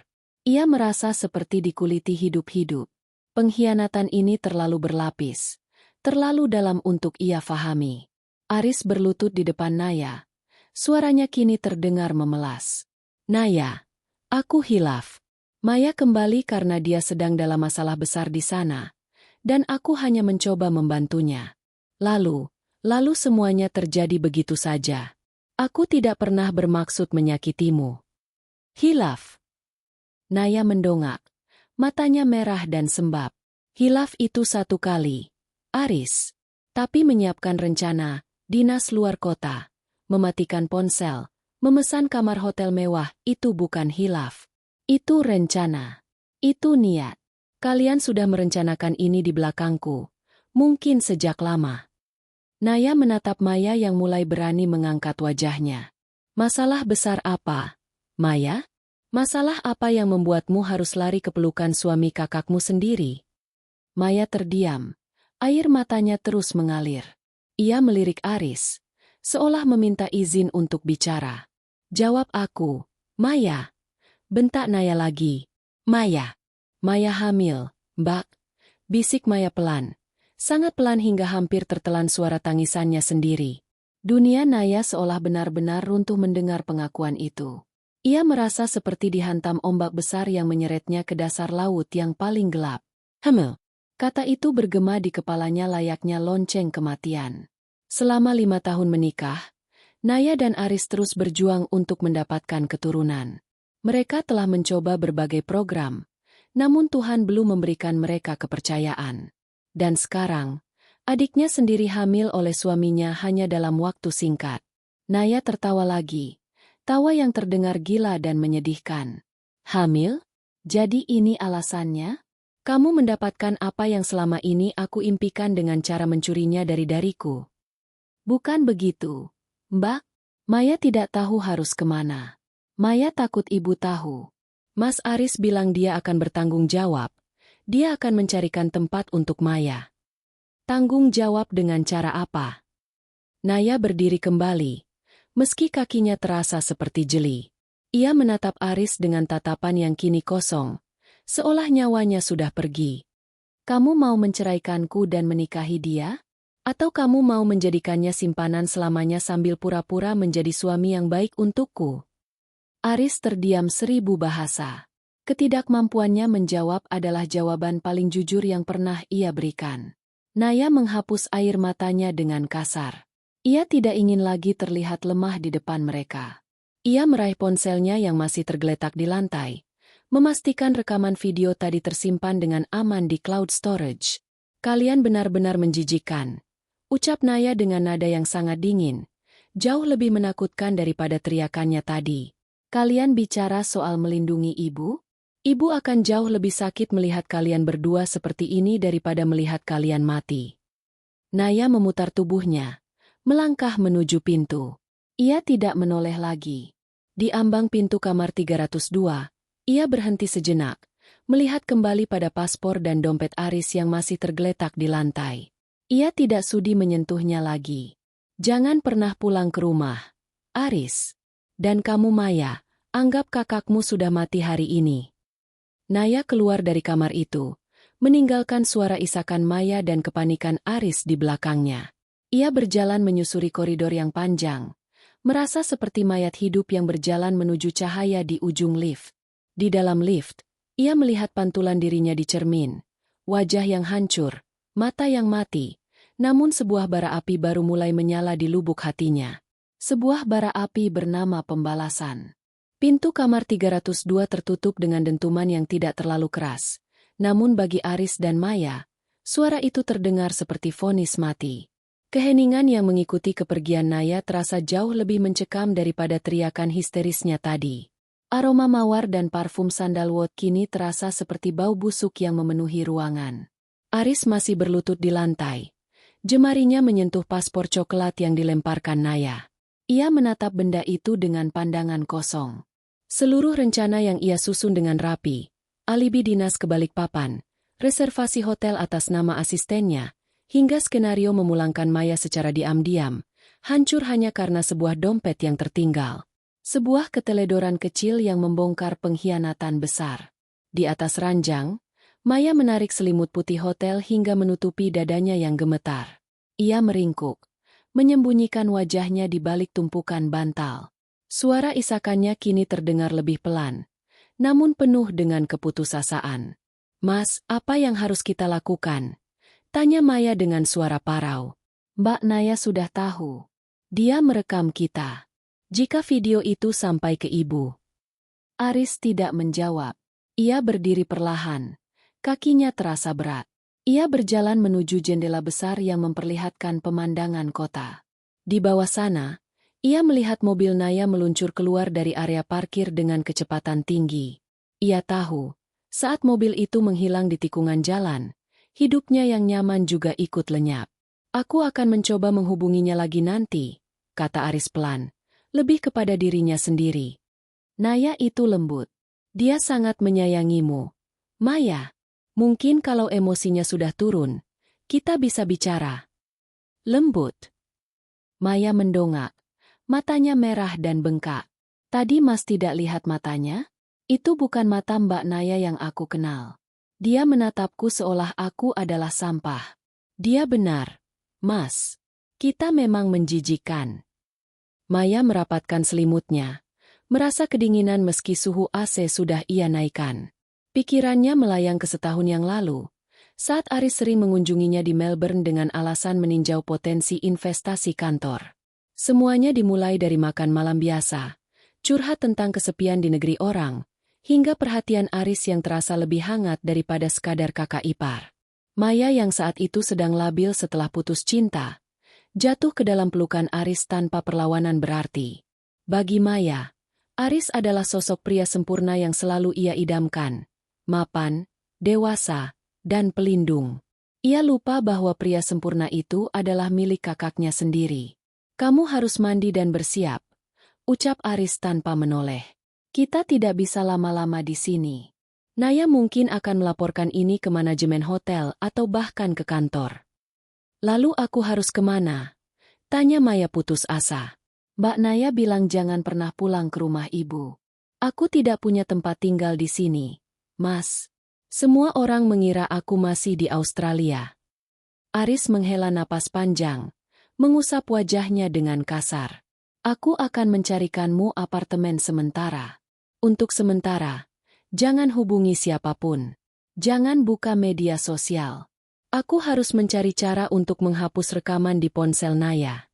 Ia merasa seperti dikuliti hidup-hidup. Pengkhianatan ini terlalu berlapis, terlalu dalam untuk ia fahami. Aris berlutut di depan Naya. Suaranya kini terdengar memelas. Naya, aku hilaf. Maya kembali karena dia sedang dalam masalah besar di sana, dan aku hanya mencoba membantunya. Lalu semuanya terjadi begitu saja. Aku tidak pernah bermaksud menyakitimu. Hilaf. Naya mendongak. Matanya merah dan sembab. Hilaf itu satu kali. Aris. Tapi menyiapkan rencana, dinas luar kota, mematikan ponsel, memesan kamar hotel mewah, itu bukan hilaf. Itu rencana. Itu niat. Kalian sudah merencanakan ini di belakangku. Mungkin sejak lama. Naya menatap Maya yang mulai berani mengangkat wajahnya. Masalah besar apa, Maya? Masalah apa yang membuatmu harus lari ke pelukan suami kakakmu sendiri? Maya terdiam. Air matanya terus mengalir. Ia melirik Aris, seolah meminta izin untuk bicara. Jawab aku, Maya. Bentak Naya lagi. Maya. Maya hamil, Mbak. Bisik Maya pelan. Sangat pelan hingga hampir tertelan suara tangisannya sendiri. Dunia Naya seolah benar-benar runtuh mendengar pengakuan itu. Ia merasa seperti dihantam ombak besar yang menyeretnya ke dasar laut yang paling gelap. Kata itu bergema di kepalanya layaknya lonceng kematian. Selama 5 tahun menikah, Naya dan Aris terus berjuang untuk mendapatkan keturunan. Mereka telah mencoba berbagai program, namun Tuhan belum memberikan mereka kepercayaan. Dan sekarang, adiknya sendiri hamil oleh suaminya hanya dalam waktu singkat. Naya tertawa lagi, tawa yang terdengar gila dan menyedihkan. Hamil? Jadi ini alasannya? Kamu mendapatkan apa yang selama ini aku impikan dengan cara mencurinya dari dariku. Bukan begitu, Mbak. Maya tidak tahu harus kemana. Maya takut ibu tahu. Mas Aris bilang dia akan bertanggung jawab. Dia akan mencarikan tempat untuk Maya. Tanggung jawab dengan cara apa? Naya berdiri kembali, meski kakinya terasa seperti jeli. Ia menatap Aris dengan tatapan yang kini kosong, seolah nyawanya sudah pergi. Kamu mau menceraikanku dan menikahi dia? Atau kamu mau menjadikannya simpanan selamanya sambil pura-pura menjadi suami yang baik untukku? Aris terdiam 1000 bahasa. Ketidakmampuannya menjawab adalah jawaban paling jujur yang pernah ia berikan. Naya menghapus air matanya dengan kasar. Ia tidak ingin lagi terlihat lemah di depan mereka. Ia meraih ponselnya yang masih tergeletak di lantai, memastikan rekaman video tadi tersimpan dengan aman di cloud storage. Kalian benar-benar menjijikkan, ucap Naya dengan nada yang sangat dingin, jauh lebih menakutkan daripada teriakannya tadi. Kalian bicara soal melindungi ibu? Ibu akan jauh lebih sakit melihat kalian berdua seperti ini daripada melihat kalian mati. Naya memutar tubuhnya, melangkah menuju pintu. Ia tidak menoleh lagi. Di ambang pintu kamar 302, ia berhenti sejenak, melihat kembali pada paspor dan dompet Aris yang masih tergeletak di lantai. Ia tidak sudi menyentuhnya lagi. Jangan pernah pulang ke rumah, Aris. Dan kamu Maya, anggap kakakmu sudah mati hari ini. Naya keluar dari kamar itu, meninggalkan suara isakan Maya dan kepanikan Aris di belakangnya. Ia berjalan menyusuri koridor yang panjang, merasa seperti mayat hidup yang berjalan menuju cahaya di ujung lift. Di dalam lift, ia melihat pantulan dirinya di cermin. Wajah yang hancur, mata yang mati, namun sebuah bara api baru mulai menyala di lubuk hatinya. Sebuah bara api bernama pembalasan. Pintu kamar 302 tertutup dengan dentuman yang tidak terlalu keras. Namun bagi Aris dan Maya, suara itu terdengar seperti vonis mati. Keheningan yang mengikuti kepergian Naya terasa jauh lebih mencekam daripada teriakan histerisnya tadi. Aroma mawar dan parfum sandalwood kini terasa seperti bau busuk yang memenuhi ruangan. Aris masih berlutut di lantai. Jemarinya menyentuh paspor coklat yang dilemparkan Naya. Ia menatap benda itu dengan pandangan kosong. Seluruh rencana yang ia susun dengan rapi, alibi dinas ke Balikpapan, reservasi hotel atas nama asistennya, hingga skenario memulangkan Maya secara diam-diam, hancur hanya karena sebuah dompet yang tertinggal. Sebuah keteledoran kecil yang membongkar pengkhianatan besar. Di atas ranjang, Maya menarik selimut putih hotel hingga menutupi dadanya yang gemetar. Ia meringkuk, menyembunyikan wajahnya di balik tumpukan bantal. Suara isakannya kini terdengar lebih pelan, namun penuh dengan keputusasaan. "Mas, apa yang harus kita lakukan?" tanya Maya dengan suara parau. "Mbak Naya sudah tahu. Dia merekam kita. Jika video itu sampai ke ibu." Aris tidak menjawab. Ia berdiri perlahan. Kakinya terasa berat. Ia berjalan menuju jendela besar yang memperlihatkan pemandangan kota. Di bawah sana, ia melihat mobil Naya meluncur keluar dari area parkir dengan kecepatan tinggi. Ia tahu, saat mobil itu menghilang di tikungan jalan, hidupnya yang nyaman juga ikut lenyap. "Aku akan mencoba menghubunginya lagi nanti," kata Aris pelan, lebih kepada dirinya sendiri. "Naya itu lembut. Dia sangat menyayangimu. Maya, mungkin kalau emosinya sudah turun, kita bisa bicara." "Lembut?" Maya mendongak. Matanya merah dan bengkak. "Tadi Mas tidak lihat matanya? Itu bukan mata Mbak Naya yang aku kenal. Dia menatapku seolah aku adalah sampah." "Dia benar, Mas. Kita memang menjijikkan." Maya merapatkan selimutnya, merasa kedinginan meski suhu AC sudah ia naikkan. Pikirannya melayang ke setahun yang lalu, saat Aris sering mengunjunginya di Melbourne dengan alasan meninjau potensi investasi kantor. Semuanya dimulai dari makan malam biasa, curhat tentang kesepian di negeri orang, hingga perhatian Aris yang terasa lebih hangat daripada sekadar kakak ipar. Maya yang saat itu sedang labil setelah putus cinta, jatuh ke dalam pelukan Aris tanpa perlawanan berarti. Bagi Maya, Aris adalah sosok pria sempurna yang selalu ia idamkan, mapan, dewasa, dan pelindung. Ia lupa bahwa pria sempurna itu adalah milik kakaknya sendiri. "Kamu harus mandi dan bersiap," ucap Aris tanpa menoleh. "Kita tidak bisa lama-lama di sini. Naya mungkin akan melaporkan ini ke manajemen hotel atau bahkan ke kantor." "Lalu aku harus kemana?" tanya Maya putus asa. "Mbak Naya bilang jangan pernah pulang ke rumah ibu." "Aku tidak punya tempat tinggal di sini, Mas. Semua orang mengira aku masih di Australia." Aris menghela napas panjang, mengusap wajahnya dengan kasar. "Aku akan mencarikanmu apartemen sementara. Untuk sementara, jangan hubungi siapapun. Jangan buka media sosial. Aku harus mencari cara untuk menghapus rekaman di ponsel Naya."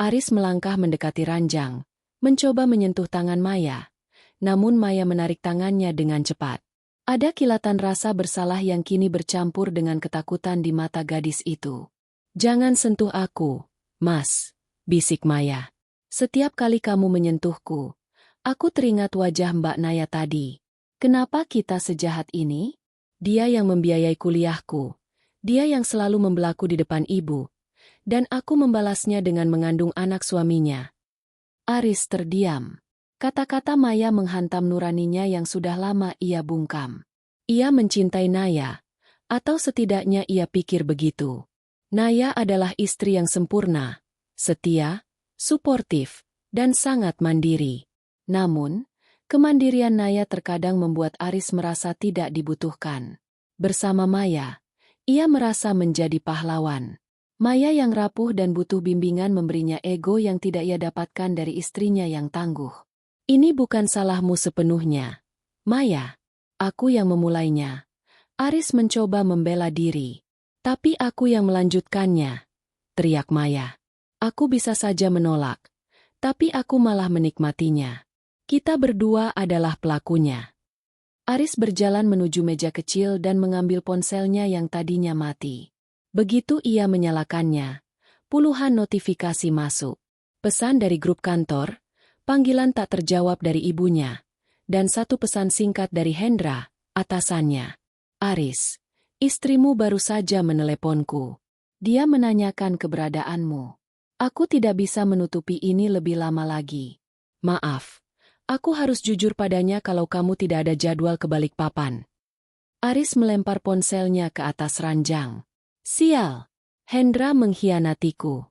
Aris melangkah mendekati ranjang, mencoba menyentuh tangan Maya. Namun Maya menarik tangannya dengan cepat. Ada kilatan rasa bersalah yang kini bercampur dengan ketakutan di mata gadis itu. "Jangan sentuh aku, Mas," bisik Maya. "Setiap kali kamu menyentuhku, aku teringat wajah Mbak Naya tadi. Kenapa kita sejahat ini? Dia yang membiayai kuliahku. Dia yang selalu membelaku di depan ibu. Dan aku membalasnya dengan mengandung anak suaminya." Aris terdiam. Kata-kata Maya menghantam nuraninya yang sudah lama ia bungkam. Ia mencintai Naya, atau setidaknya ia pikir begitu. Naya adalah istri yang sempurna, setia, suportif, dan sangat mandiri. Namun, kemandirian Naya terkadang membuat Aris merasa tidak dibutuhkan. Bersama Maya, ia merasa menjadi pahlawan. Maya yang rapuh dan butuh bimbingan memberinya ego yang tidak ia dapatkan dari istrinya yang tangguh. Ini bukan salahmu sepenuhnya, Maya. Aku yang memulainya. Aris mencoba membela diri. Tapi aku yang melanjutkannya, teriak Maya. Aku bisa saja menolak, tapi aku malah menikmatinya. Kita berdua adalah pelakunya. Aris berjalan menuju meja kecil dan mengambil ponselnya yang tadinya mati. Begitu ia menyalakannya, puluhan notifikasi masuk. Pesan dari grup kantor, panggilan tak terjawab dari ibunya, dan satu pesan singkat dari Hendra, atasannya. Aris, istrimu baru saja meneleponku. Dia menanyakan keberadaanmu. Aku tidak bisa menutupi ini lebih lama lagi. Maaf, aku harus jujur padanya kalau kamu tidak ada jadwal ke Balikpapan. Aris melempar ponselnya ke atas ranjang. Sial, Hendra mengkhianatiku.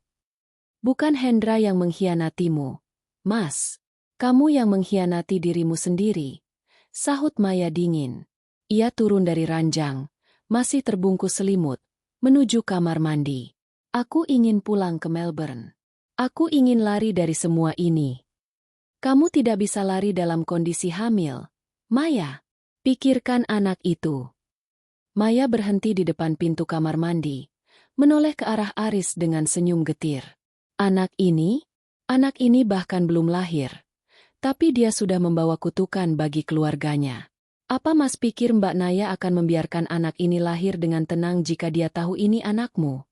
Bukan Hendra yang mengkhianatimu, Mas. Kamu yang mengkhianati dirimu sendiri, sahut Maya dingin. Ia turun dari ranjang, masih terbungkus selimut, menuju kamar mandi. Aku ingin pulang ke Melbourne. Aku ingin lari dari semua ini. Kamu tidak bisa lari dalam kondisi hamil, Maya. Pikirkan anak itu. Maya berhenti di depan pintu kamar mandi, menoleh ke arah Aris dengan senyum getir. Anak ini bahkan belum lahir. Tapi dia sudah membawa kutukan bagi keluarganya. Apa Mas pikir Mbak Naya akan membiarkan anak ini lahir dengan tenang jika dia tahu ini anakmu?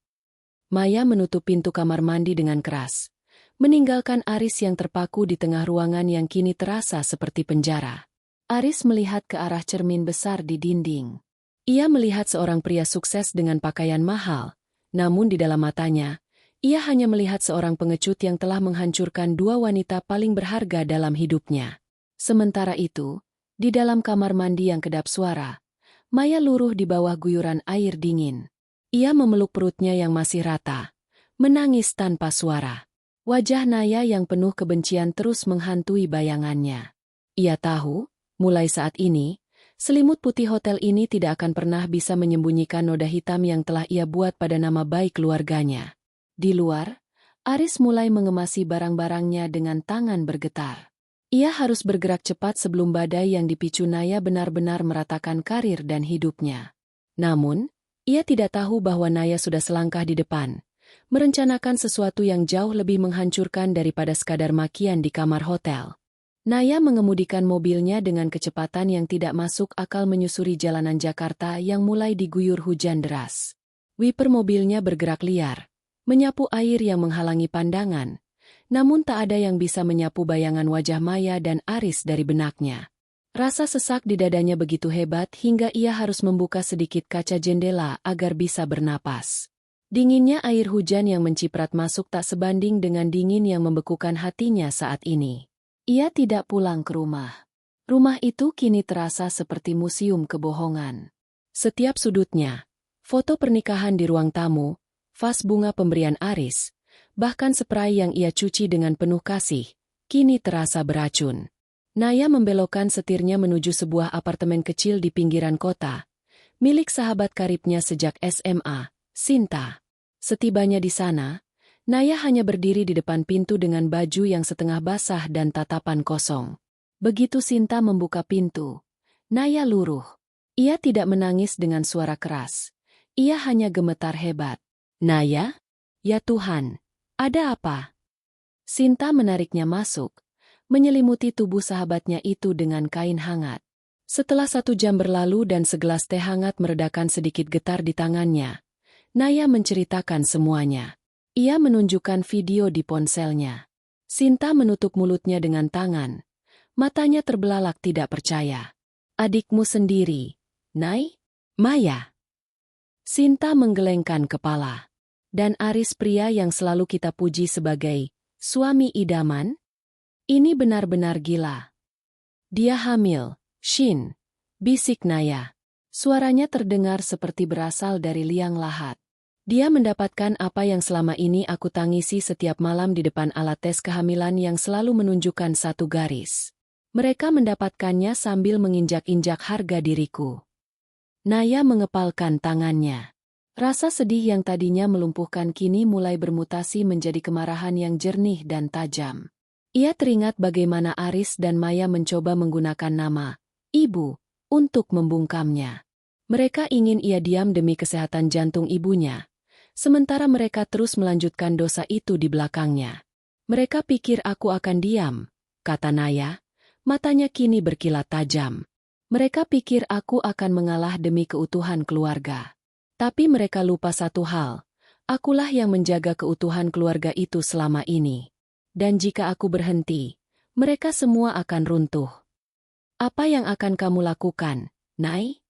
Maya menutup pintu kamar mandi dengan keras, meninggalkan Aris yang terpaku di tengah ruangan yang kini terasa seperti penjara. Aris melihat ke arah cermin besar di dinding. Ia melihat seorang pria sukses dengan pakaian mahal, namun di dalam matanya, ia hanya melihat seorang pengecut yang telah menghancurkan dua wanita paling berharga dalam hidupnya. Sementara itu, di dalam kamar mandi yang kedap suara, Maya luruh di bawah guyuran air dingin. Ia memeluk perutnya yang masih rata, menangis tanpa suara. Wajah Naya yang penuh kebencian terus menghantui bayangannya. Ia tahu, mulai saat ini, selimut putih hotel ini tidak akan pernah bisa menyembunyikan noda hitam yang telah ia buat pada nama baik keluarganya. Di luar, Aris mulai mengemasi barang-barangnya dengan tangan bergetar. Ia harus bergerak cepat sebelum badai yang dipicu Naya benar-benar meratakan karir dan hidupnya. Namun, ia tidak tahu bahwa Naya sudah selangkah di depan, merencanakan sesuatu yang jauh lebih menghancurkan daripada sekadar makian di kamar hotel. Naya mengemudikan mobilnya dengan kecepatan yang tidak masuk akal menyusuri jalanan Jakarta yang mulai diguyur hujan deras. Wiper mobilnya bergerak liar, menyapu air yang menghalangi pandangan, namun tak ada yang bisa menyapu bayangan wajah Maya dan Aris dari benaknya. Rasa sesak di dadanya begitu hebat hingga ia harus membuka sedikit kaca jendela agar bisa bernapas. Dinginnya air hujan yang menciprat masuk tak sebanding dengan dingin yang membekukan hatinya saat ini. Ia tidak pulang ke rumah. Rumah itu kini terasa seperti museum kebohongan. Setiap sudutnya, foto pernikahan di ruang tamu, vas bunga pemberian Aris, bahkan spray yang ia cuci dengan penuh kasih, kini terasa beracun. Naya membelokkan setirnya menuju sebuah apartemen kecil di pinggiran kota, milik sahabat karibnya sejak SMA, Sinta. Setibanya di sana, Naya hanya berdiri di depan pintu dengan baju yang setengah basah dan tatapan kosong. Begitu Sinta membuka pintu, Naya luruh. Ia tidak menangis dengan suara keras. Ia hanya gemetar hebat. Naya? Ya Tuhan, ada apa? Sinta menariknya masuk, menyelimuti tubuh sahabatnya itu dengan kain hangat. Setelah 1 jam berlalu dan segelas teh hangat meredakan sedikit getar di tangannya, Naya menceritakan semuanya. Ia menunjukkan video di ponselnya. Sinta menutup mulutnya dengan tangan. Matanya terbelalak tidak percaya. Adikmu sendiri, Nay? Maya. Sinta menggelengkan kepala. Dan Aris pria yang selalu kita puji sebagai suami idaman? Ini benar-benar gila. Dia hamil, Shin. Bisik Naya. Suaranya terdengar seperti berasal dari liang lahat. Dia mendapatkan apa yang selama ini aku tangisi setiap malam di depan alat tes kehamilan yang selalu menunjukkan satu garis. Mereka mendapatkannya sambil menginjak-injak harga diriku. Naya mengepalkan tangannya. Rasa sedih yang tadinya melumpuhkan kini mulai bermutasi menjadi kemarahan yang jernih dan tajam. Ia teringat bagaimana Aris dan Maya mencoba menggunakan nama ibu untuk membungkamnya. Mereka ingin ia diam demi kesehatan jantung ibunya, sementara mereka terus melanjutkan dosa itu di belakangnya. Mereka pikir aku akan diam, kata Naya, matanya kini berkilat tajam. Mereka pikir aku akan mengalah demi keutuhan keluarga. Tapi mereka lupa satu hal, akulah yang menjaga keutuhan keluarga itu selama ini. Dan jika aku berhenti, mereka semua akan runtuh. Apa yang akan kamu lakukan, Nay?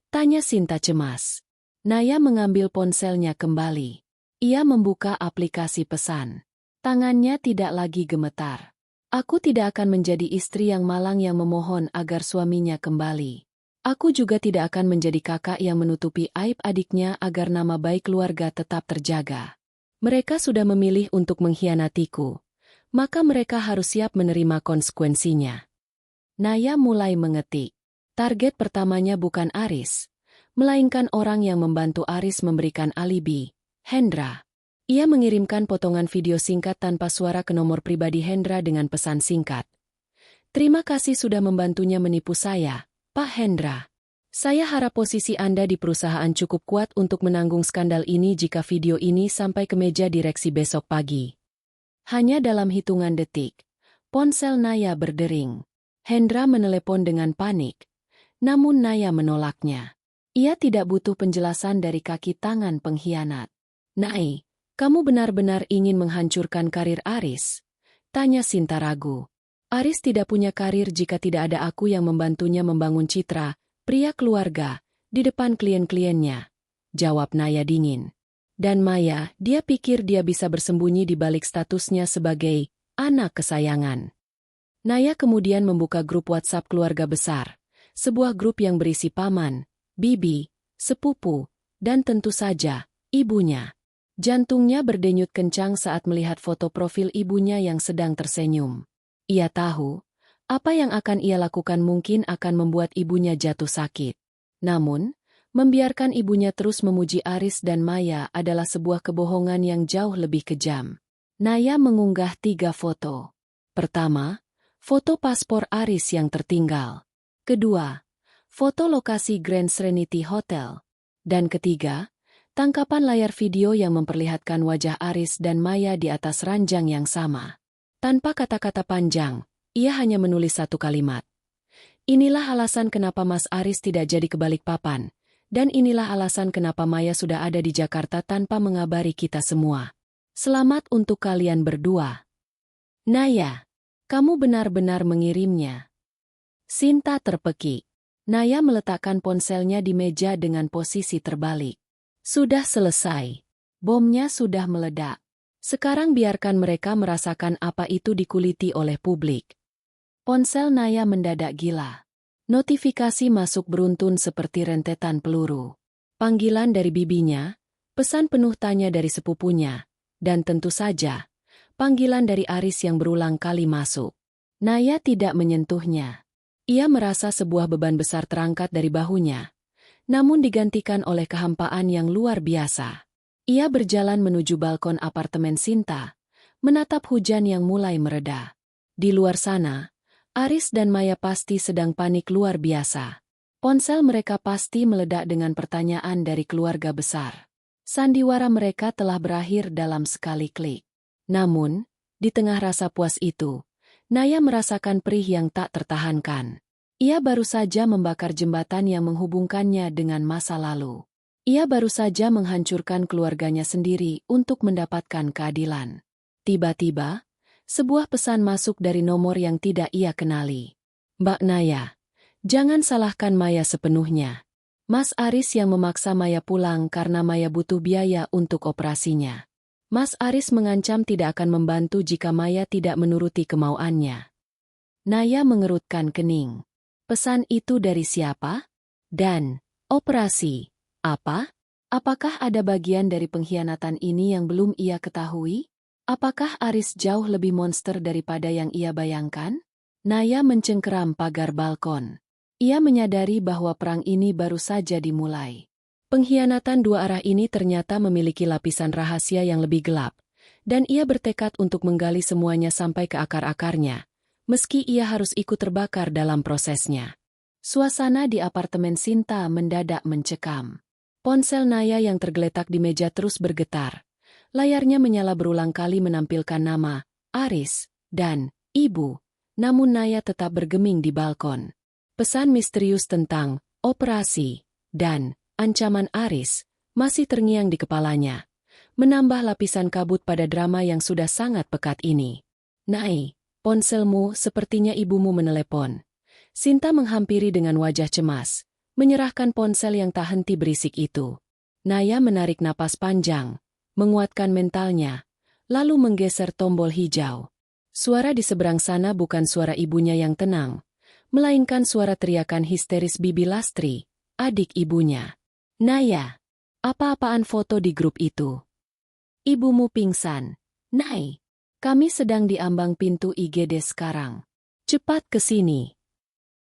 Tanya Sinta cemas. Naya mengambil ponselnya kembali. Ia membuka aplikasi pesan. Tangannya tidak lagi gemetar. Aku tidak akan menjadi istri yang malang yang memohon agar suaminya kembali. Aku juga tidak akan menjadi kakak yang menutupi aib adiknya agar nama baik keluarga tetap terjaga. Mereka sudah memilih untuk mengkhianatiku. Maka mereka harus siap menerima konsekuensinya. Naya mulai mengetik. Target pertamanya bukan Aris, melainkan orang yang membantu Aris memberikan alibi, Hendra. Ia mengirimkan potongan video singkat tanpa suara ke nomor pribadi Hendra dengan pesan singkat. Terima kasih sudah membantunya menipu saya, Pak Hendra. Saya harap posisi Anda di perusahaan cukup kuat untuk menanggung skandal ini jika video ini sampai ke meja direksi besok pagi. Hanya dalam hitungan detik, ponsel Naya berdering. Hendra menelepon dengan panik, namun Naya menolaknya. Ia tidak butuh penjelasan dari kaki tangan pengkhianat. Nay, kamu benar-benar ingin menghancurkan karir Aris? Tanya Sinta ragu. Aris tidak punya karir jika tidak ada aku yang membantunya membangun citra, pria keluarga, di depan klien-kliennya. Jawab Naya dingin. Dan Maya, dia pikir dia bisa bersembunyi di balik statusnya sebagai anak kesayangan. Naya kemudian membuka grup WhatsApp keluarga besar, sebuah grup yang berisi paman, bibi, sepupu, dan tentu saja, ibunya. Jantungnya berdenyut kencang saat melihat foto profil ibunya yang sedang tersenyum. Ia tahu, apa yang akan ia lakukan mungkin akan membuat ibunya jatuh sakit. Namun, membiarkan ibunya terus memuji Aris dan Maya adalah sebuah kebohongan yang jauh lebih kejam. Naya mengunggah 3 foto. Pertama, foto paspor Aris yang tertinggal. Kedua, foto lokasi Grand Serenity Hotel. Dan ketiga, tangkapan layar video yang memperlihatkan wajah Aris dan Maya di atas ranjang yang sama. Tanpa kata-kata panjang, ia hanya menulis satu kalimat. Inilah alasan kenapa Mas Aris tidak jadi ke Balikpapan. Dan inilah alasan kenapa Maya sudah ada di Jakarta tanpa mengabari kita semua. Selamat untuk kalian berdua. Naya, kamu benar-benar mengirimnya. Sinta terpekik. Naya meletakkan ponselnya di meja dengan posisi terbalik. Sudah selesai. Bomnya sudah meledak. Sekarang biarkan mereka merasakan apa itu dikuliti oleh publik. Ponsel Naya mendadak gila. Notifikasi masuk beruntun seperti rentetan peluru. Panggilan dari bibinya, pesan penuh tanya dari sepupunya, dan tentu saja, panggilan dari Aris yang berulang kali masuk. Naya tidak menyentuhnya. Ia merasa sebuah beban besar terangkat dari bahunya, namun digantikan oleh kehampaan yang luar biasa. Ia berjalan menuju balkon apartemen Sinta, menatap hujan yang mulai mereda. Di luar sana, Aris dan Maya pasti sedang panik luar biasa. Ponsel mereka pasti meledak dengan pertanyaan dari keluarga besar. Sandiwara mereka telah berakhir dalam sekali klik. Namun, di tengah rasa puas itu, Naya merasakan perih yang tak tertahankan. Ia baru saja membakar jembatan yang menghubungkannya dengan masa lalu. Ia baru saja menghancurkan keluarganya sendiri untuk mendapatkan keadilan. Tiba-tiba, sebuah pesan masuk dari nomor yang tidak ia kenali. Mbak Naya, jangan salahkan Maya sepenuhnya. Mas Aris yang memaksa Maya pulang karena Maya butuh biaya untuk operasinya. Mas Aris mengancam tidak akan membantu jika Maya tidak menuruti kemauannya. Naya mengerutkan kening. Pesan itu dari siapa? Dan, operasi, apa? Apakah ada bagian dari pengkhianatan ini yang belum ia ketahui? Apakah Aris jauh lebih monster daripada yang ia bayangkan? Naya mencengkeram pagar balkon. Ia menyadari bahwa perang ini baru saja dimulai. Pengkhianatan dua arah ini ternyata memiliki lapisan rahasia yang lebih gelap, dan ia bertekad untuk menggali semuanya sampai ke akar-akarnya, meski ia harus ikut terbakar dalam prosesnya. Suasana di apartemen Sinta mendadak mencekam. Ponsel Naya yang tergeletak di meja terus bergetar. Layarnya menyala berulang kali menampilkan nama, Aris, dan Ibu. Namun Naya tetap bergeming di balkon. Pesan misterius tentang operasi dan ancaman Aris masih terngiang di kepalanya, menambah lapisan kabut pada drama yang sudah sangat pekat ini. "Nai, ponselmu, sepertinya ibumu menelepon." Sinta menghampiri dengan wajah cemas, menyerahkan ponsel yang tak henti berisik itu. Naya menarik napas panjang, menguatkan mentalnya, lalu menggeser tombol hijau. Suara di seberang sana bukan suara ibunya yang tenang, melainkan suara teriakan histeris Bibi Lastri, adik ibunya. "Naya, apa-apaan foto di grup itu? Ibumu pingsan. Nai, kami sedang di ambang pintu IGD sekarang. Cepat ke sini."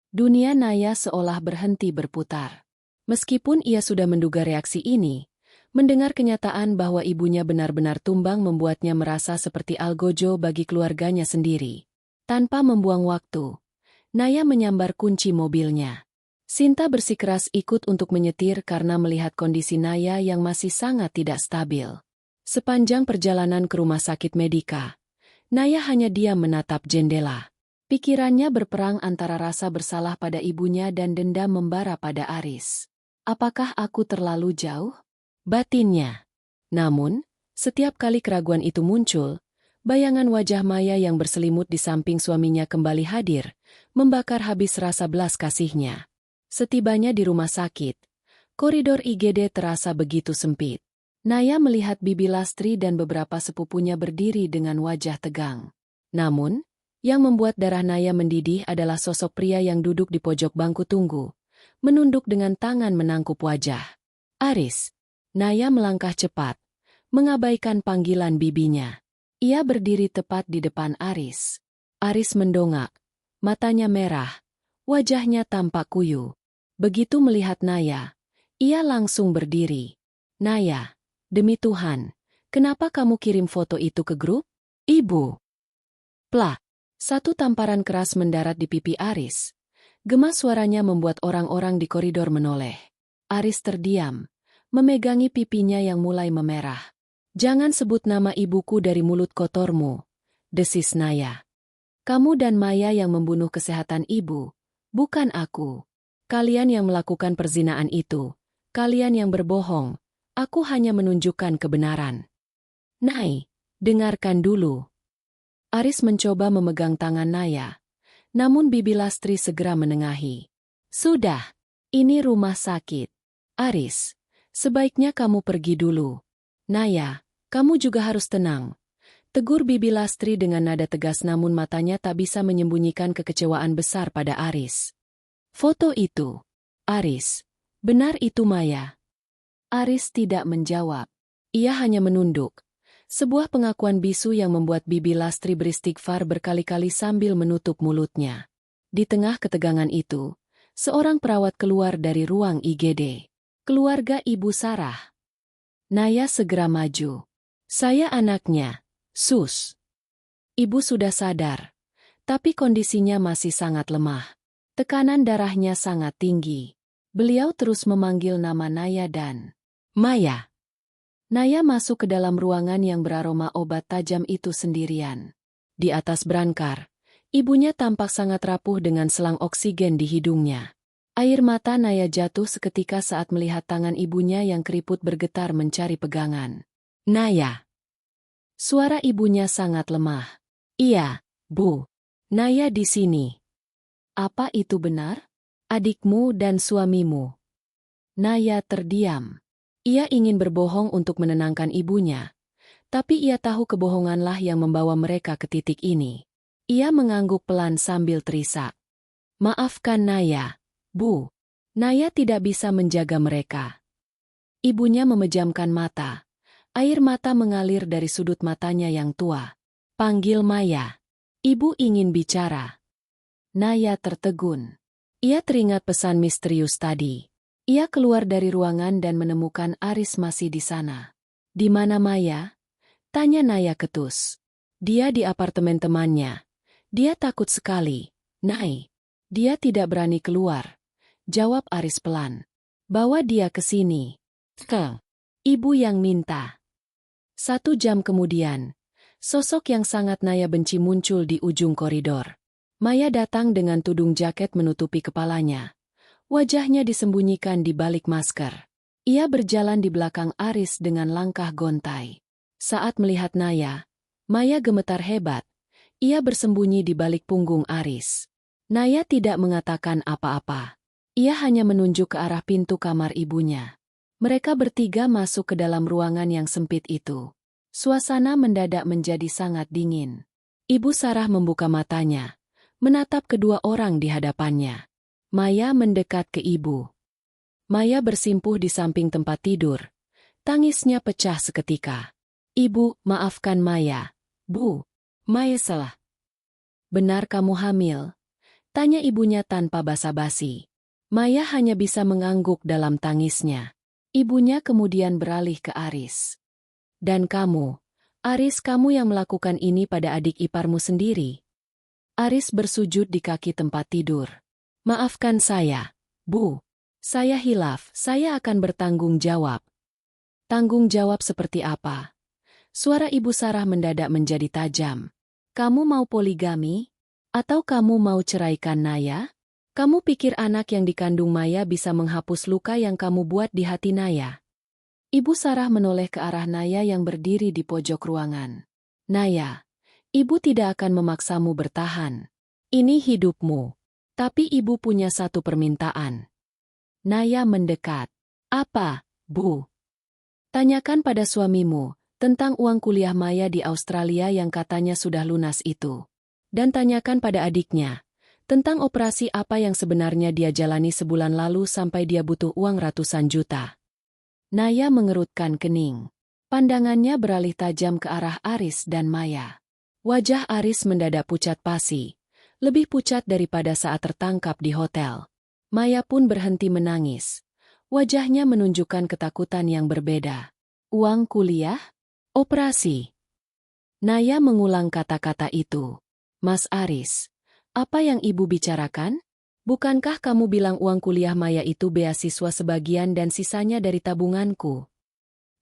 Dunia Naya seolah berhenti berputar. Meskipun ia sudah menduga reaksi ini, mendengar kenyataan bahwa ibunya benar-benar tumbang membuatnya merasa seperti algojo bagi keluarganya sendiri. Tanpa membuang waktu, Naya menyambar kunci mobilnya. Sinta bersikeras ikut untuk menyetir karena melihat kondisi Naya yang masih sangat tidak stabil. Sepanjang perjalanan ke rumah sakit Medika, Naya hanya diam menatap jendela. Pikirannya berperang antara rasa bersalah pada ibunya dan dendam membara pada Aris. "Apakah aku terlalu jauh?" batinnya. Namun, setiap kali keraguan itu muncul, bayangan wajah Maya yang berselimut di samping suaminya kembali hadir, membakar habis rasa belas kasihnya. Setibanya di rumah sakit, koridor IGD terasa begitu sempit. Naya melihat Bibi Lastri dan beberapa sepupunya berdiri dengan wajah tegang. Namun, yang membuat darah Naya mendidih adalah sosok pria yang duduk di pojok bangku tunggu, menunduk dengan tangan menangkup wajah. "Aris." Naya melangkah cepat, mengabaikan panggilan bibinya. Ia berdiri tepat di depan Aris. Aris mendongak, matanya merah, wajahnya tampak kuyu. Begitu melihat Naya, ia langsung berdiri. "Naya, demi Tuhan, kenapa kamu kirim foto itu ke grup?" "Ibu." Plak. Satu tamparan keras mendarat di pipi Aris. Gemas suaranya membuat orang-orang di koridor menoleh. Aris terdiam, memegangi pipinya yang mulai memerah. "Jangan sebut nama ibuku dari mulut kotormu," desis Naya. "Kamu dan Maya yang membunuh kesehatan ibu, bukan aku. Kalian yang melakukan perzinaan itu, kalian yang berbohong, aku hanya menunjukkan kebenaran." "Nai, dengarkan dulu." Aris mencoba memegang tangan Naya, namun Bibi Lastri segera menengahi. "Sudah, ini rumah sakit. Aris, sebaiknya kamu pergi dulu." "Naya, kamu juga harus tenang," tegur Bibi Lastri dengan nada tegas namun matanya tak bisa menyembunyikan kekecewaan besar pada Aris. "Foto itu. Aris, benar itu Maya?" Aris tidak menjawab. Ia hanya menunduk. Sebuah pengakuan bisu yang membuat Bibi Lastri beristighfar berkali-kali sambil menutup mulutnya. Di tengah ketegangan itu, seorang perawat keluar dari ruang IGD. "Keluarga Ibu Sarah." Naya segera maju. "Saya anaknya, Sus." Ibu sudah sadar, tapi kondisinya masih sangat lemah. Tekanan darahnya sangat tinggi. Beliau terus memanggil nama Naya dan Maya. Naya masuk ke dalam ruangan yang beraroma obat tajam itu sendirian. Di atas brankar, ibunya tampak sangat rapuh dengan selang oksigen di hidungnya. Air mata Naya jatuh seketika saat melihat tangan ibunya yang keriput bergetar mencari pegangan. "Naya." Suara ibunya sangat lemah. "Iya, Bu. Naya di sini." "Apa itu benar? Adikmu dan suamimu?" Naya terdiam. Ia ingin berbohong untuk menenangkan ibunya, tapi ia tahu kebohonganlah yang membawa mereka ke titik ini. Ia mengangguk pelan sambil terisak. "Maafkan Naya, Bu. Naya tidak bisa menjaga mereka." Ibunya memejamkan mata. Air mata mengalir dari sudut matanya yang tua. "Panggil Maya. Ibu ingin bicara." Naya tertegun. Ia teringat pesan misterius tadi. Ia keluar dari ruangan dan menemukan Aris masih di sana. "Di mana Maya?" tanya Naya ketus. "Dia di apartemen temannya. Dia takut sekali, Nay. Dia tidak berani keluar," jawab Aris pelan. "Bawa dia ke sini." Ibu yang minta. 1 jam kemudian, sosok yang sangat Naya benci muncul di ujung koridor. Maya datang dengan tudung jaket menutupi kepalanya. Wajahnya disembunyikan di balik masker. Ia berjalan di belakang Aris dengan langkah gontai. Saat melihat Naya, Maya gemetar hebat. Ia bersembunyi di balik punggung Aris. Naya tidak mengatakan apa-apa. Ia hanya menunjuk ke arah pintu kamar ibunya. Mereka bertiga masuk ke dalam ruangan yang sempit itu. Suasana mendadak menjadi sangat dingin. Ibu Sarah membuka matanya, menatap kedua orang di hadapannya. Maya mendekat ke ibu. Maya bersimpuh di samping tempat tidur. Tangisnya pecah seketika. "Ibu, maafkan Maya." "Bu, Maya salah." "Benar kamu hamil?" tanya ibunya tanpa basa-basi. Maya hanya bisa mengangguk dalam tangisnya. Ibunya kemudian beralih ke Aris. "Dan kamu, Aris, kamu yang melakukan ini pada adik iparmu sendiri?" Aris bersujud di kaki tempat tidur. "Maafkan saya, Bu. Saya hilaf, saya akan bertanggung jawab." "Tanggung jawab seperti apa?" Suara Ibu Sarah mendadak menjadi tajam. "Kamu mau poligami? Atau kamu mau ceraikan Naya? Kamu pikir anak yang dikandung Maya bisa menghapus luka yang kamu buat di hati Naya?" Ibu Sarah menoleh ke arah Naya yang berdiri di pojok ruangan. "Naya, ibu tidak akan memaksamu bertahan. Ini hidupmu. Tapi ibu punya satu permintaan." Naya mendekat. "Apa, Bu?" "Tanyakan pada suamimu tentang uang kuliah Maya di Australia yang katanya sudah lunas itu. Dan tanyakan pada adiknya tentang operasi apa yang sebenarnya dia jalani sebulan lalu sampai dia butuh uang ratusan juta." Naya mengerutkan kening. Pandangannya beralih tajam ke arah Aris dan Maya. Wajah Aris mendadak pucat pasi. Lebih pucat daripada saat tertangkap di hotel. Maya pun berhenti menangis. Wajahnya menunjukkan ketakutan yang berbeda. "Uang kuliah? Operasi?" Naya mengulang kata-kata itu. "Mas Aris, apa yang ibu bicarakan? Bukankah kamu bilang uang kuliah Maya itu beasiswa sebagian dan sisanya dari tabunganku?"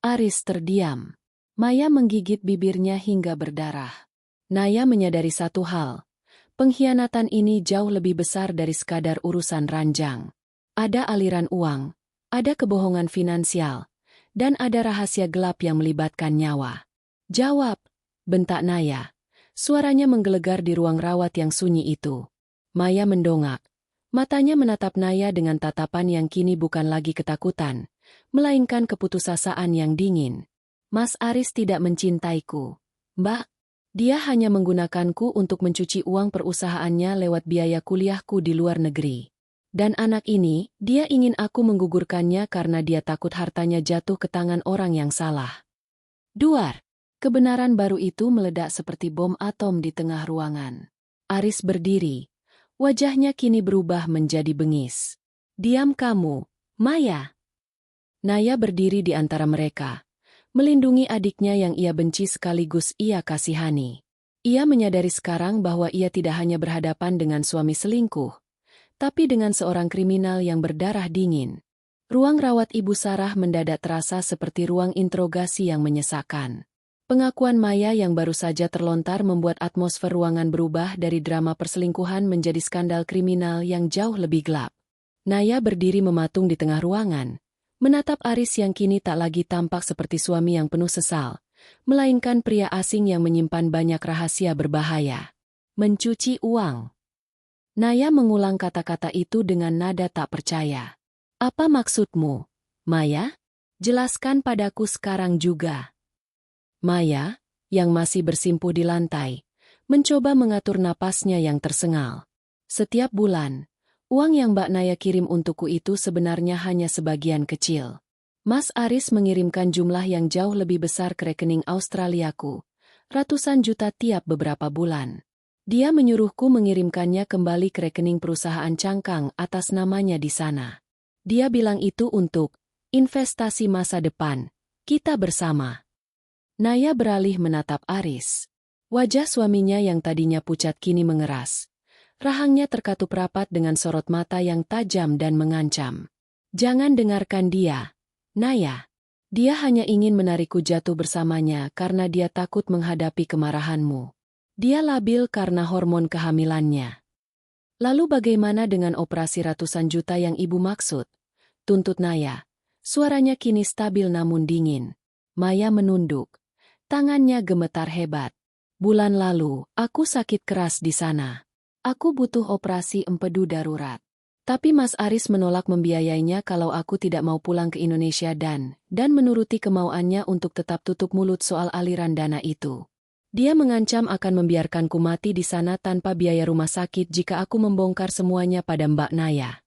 Aris terdiam. Maya menggigit bibirnya hingga berdarah. Naya menyadari satu hal. Pengkhianatan ini jauh lebih besar dari sekadar urusan ranjang. Ada aliran uang, ada kebohongan finansial, dan ada rahasia gelap yang melibatkan nyawa. "Jawab," bentak Naya. Suaranya menggelegar di ruang rawat yang sunyi itu. Maya mendongak. Matanya menatap Naya dengan tatapan yang kini bukan lagi ketakutan, melainkan keputusasaan yang dingin. "Mas Aris tidak mencintaiku, Mbak. Dia hanya menggunakanku untuk mencuci uang perusahaannya lewat biaya kuliahku di luar negeri. Dan anak ini, dia ingin aku menggugurkannya karena dia takut hartanya jatuh ke tangan orang yang salah." Duar. Kebenaran baru itu meledak seperti bom atom di tengah ruangan. Aris berdiri. Wajahnya kini berubah menjadi bengis. "Diam kamu, Maya." Naya berdiri di antara mereka. Melindungi adiknya yang ia benci sekaligus ia kasihani. Ia menyadari sekarang bahwa ia tidak hanya berhadapan dengan suami selingkuh, tapi dengan seorang kriminal yang berdarah dingin. Ruang rawat Ibu Sarah mendadak terasa seperti ruang interogasi yang menyesakkan. Pengakuan Maya yang baru saja terlontar membuat atmosfer ruangan berubah dari drama perselingkuhan menjadi skandal kriminal yang jauh lebih gelap. Naya berdiri mematung di tengah ruangan, menatap Aris yang kini tak lagi tampak seperti suami yang penuh sesal, melainkan pria asing yang menyimpan banyak rahasia berbahaya. "Mencuci uang." Naya mengulang kata-kata itu dengan nada tak percaya. "Apa maksudmu, Maya? Jelaskan padaku sekarang juga." Maya, yang masih bersimpuh di lantai, mencoba mengatur napasnya yang tersengal. "Setiap bulan, uang yang Mbak Naya kirim untukku itu sebenarnya hanya sebagian kecil. Mas Aris mengirimkan jumlah yang jauh lebih besar ke rekening Australiaku, ratusan juta tiap beberapa bulan. Dia menyuruhku mengirimkannya kembali ke rekening perusahaan cangkang atas namanya di sana. Dia bilang itu untuk investasi masa depan, kita bersama. Naya beralih menatap Aris. Wajah suaminya yang tadinya pucat kini mengeras. Rahangnya terkatup rapat dengan sorot mata yang tajam dan mengancam. Jangan dengarkan dia, Naya. Dia hanya ingin menarikku jatuh bersamanya karena dia takut menghadapi kemarahanmu. Dia labil karena hormon kehamilannya. Lalu bagaimana dengan operasi ratusan juta yang ibu maksud? Tuntut Naya. Suaranya kini stabil namun dingin. Maya menunduk. Tangannya gemetar hebat. Bulan lalu, aku sakit keras di sana. Aku butuh operasi empedu darurat. Tapi Mas Aris menolak membiayainya kalau aku tidak mau pulang ke Indonesia dan menuruti kemauannya untuk tetap tutup mulut soal aliran dana itu. Dia mengancam akan membiarkanku mati di sana tanpa biaya rumah sakit jika aku membongkar semuanya pada Mbak Naya.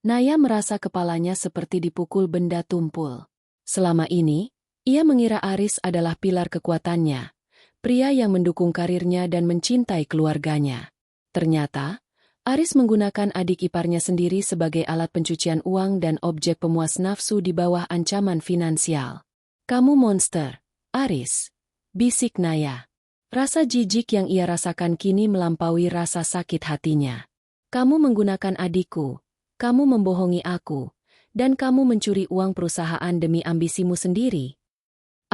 Naya merasa kepalanya seperti dipukul benda tumpul. Selama ini, ia mengira Aris adalah pilar kekuatannya, pria yang mendukung karirnya dan mencintai keluarganya. Ternyata, Aris menggunakan adik iparnya sendiri sebagai alat pencucian uang dan objek pemuas nafsu di bawah ancaman finansial. Kamu monster, Aris, bisik Naya. Rasa jijik yang ia rasakan kini melampaui rasa sakit hatinya. Kamu menggunakan adikku, kamu membohongi aku, dan kamu mencuri uang perusahaan demi ambisimu sendiri.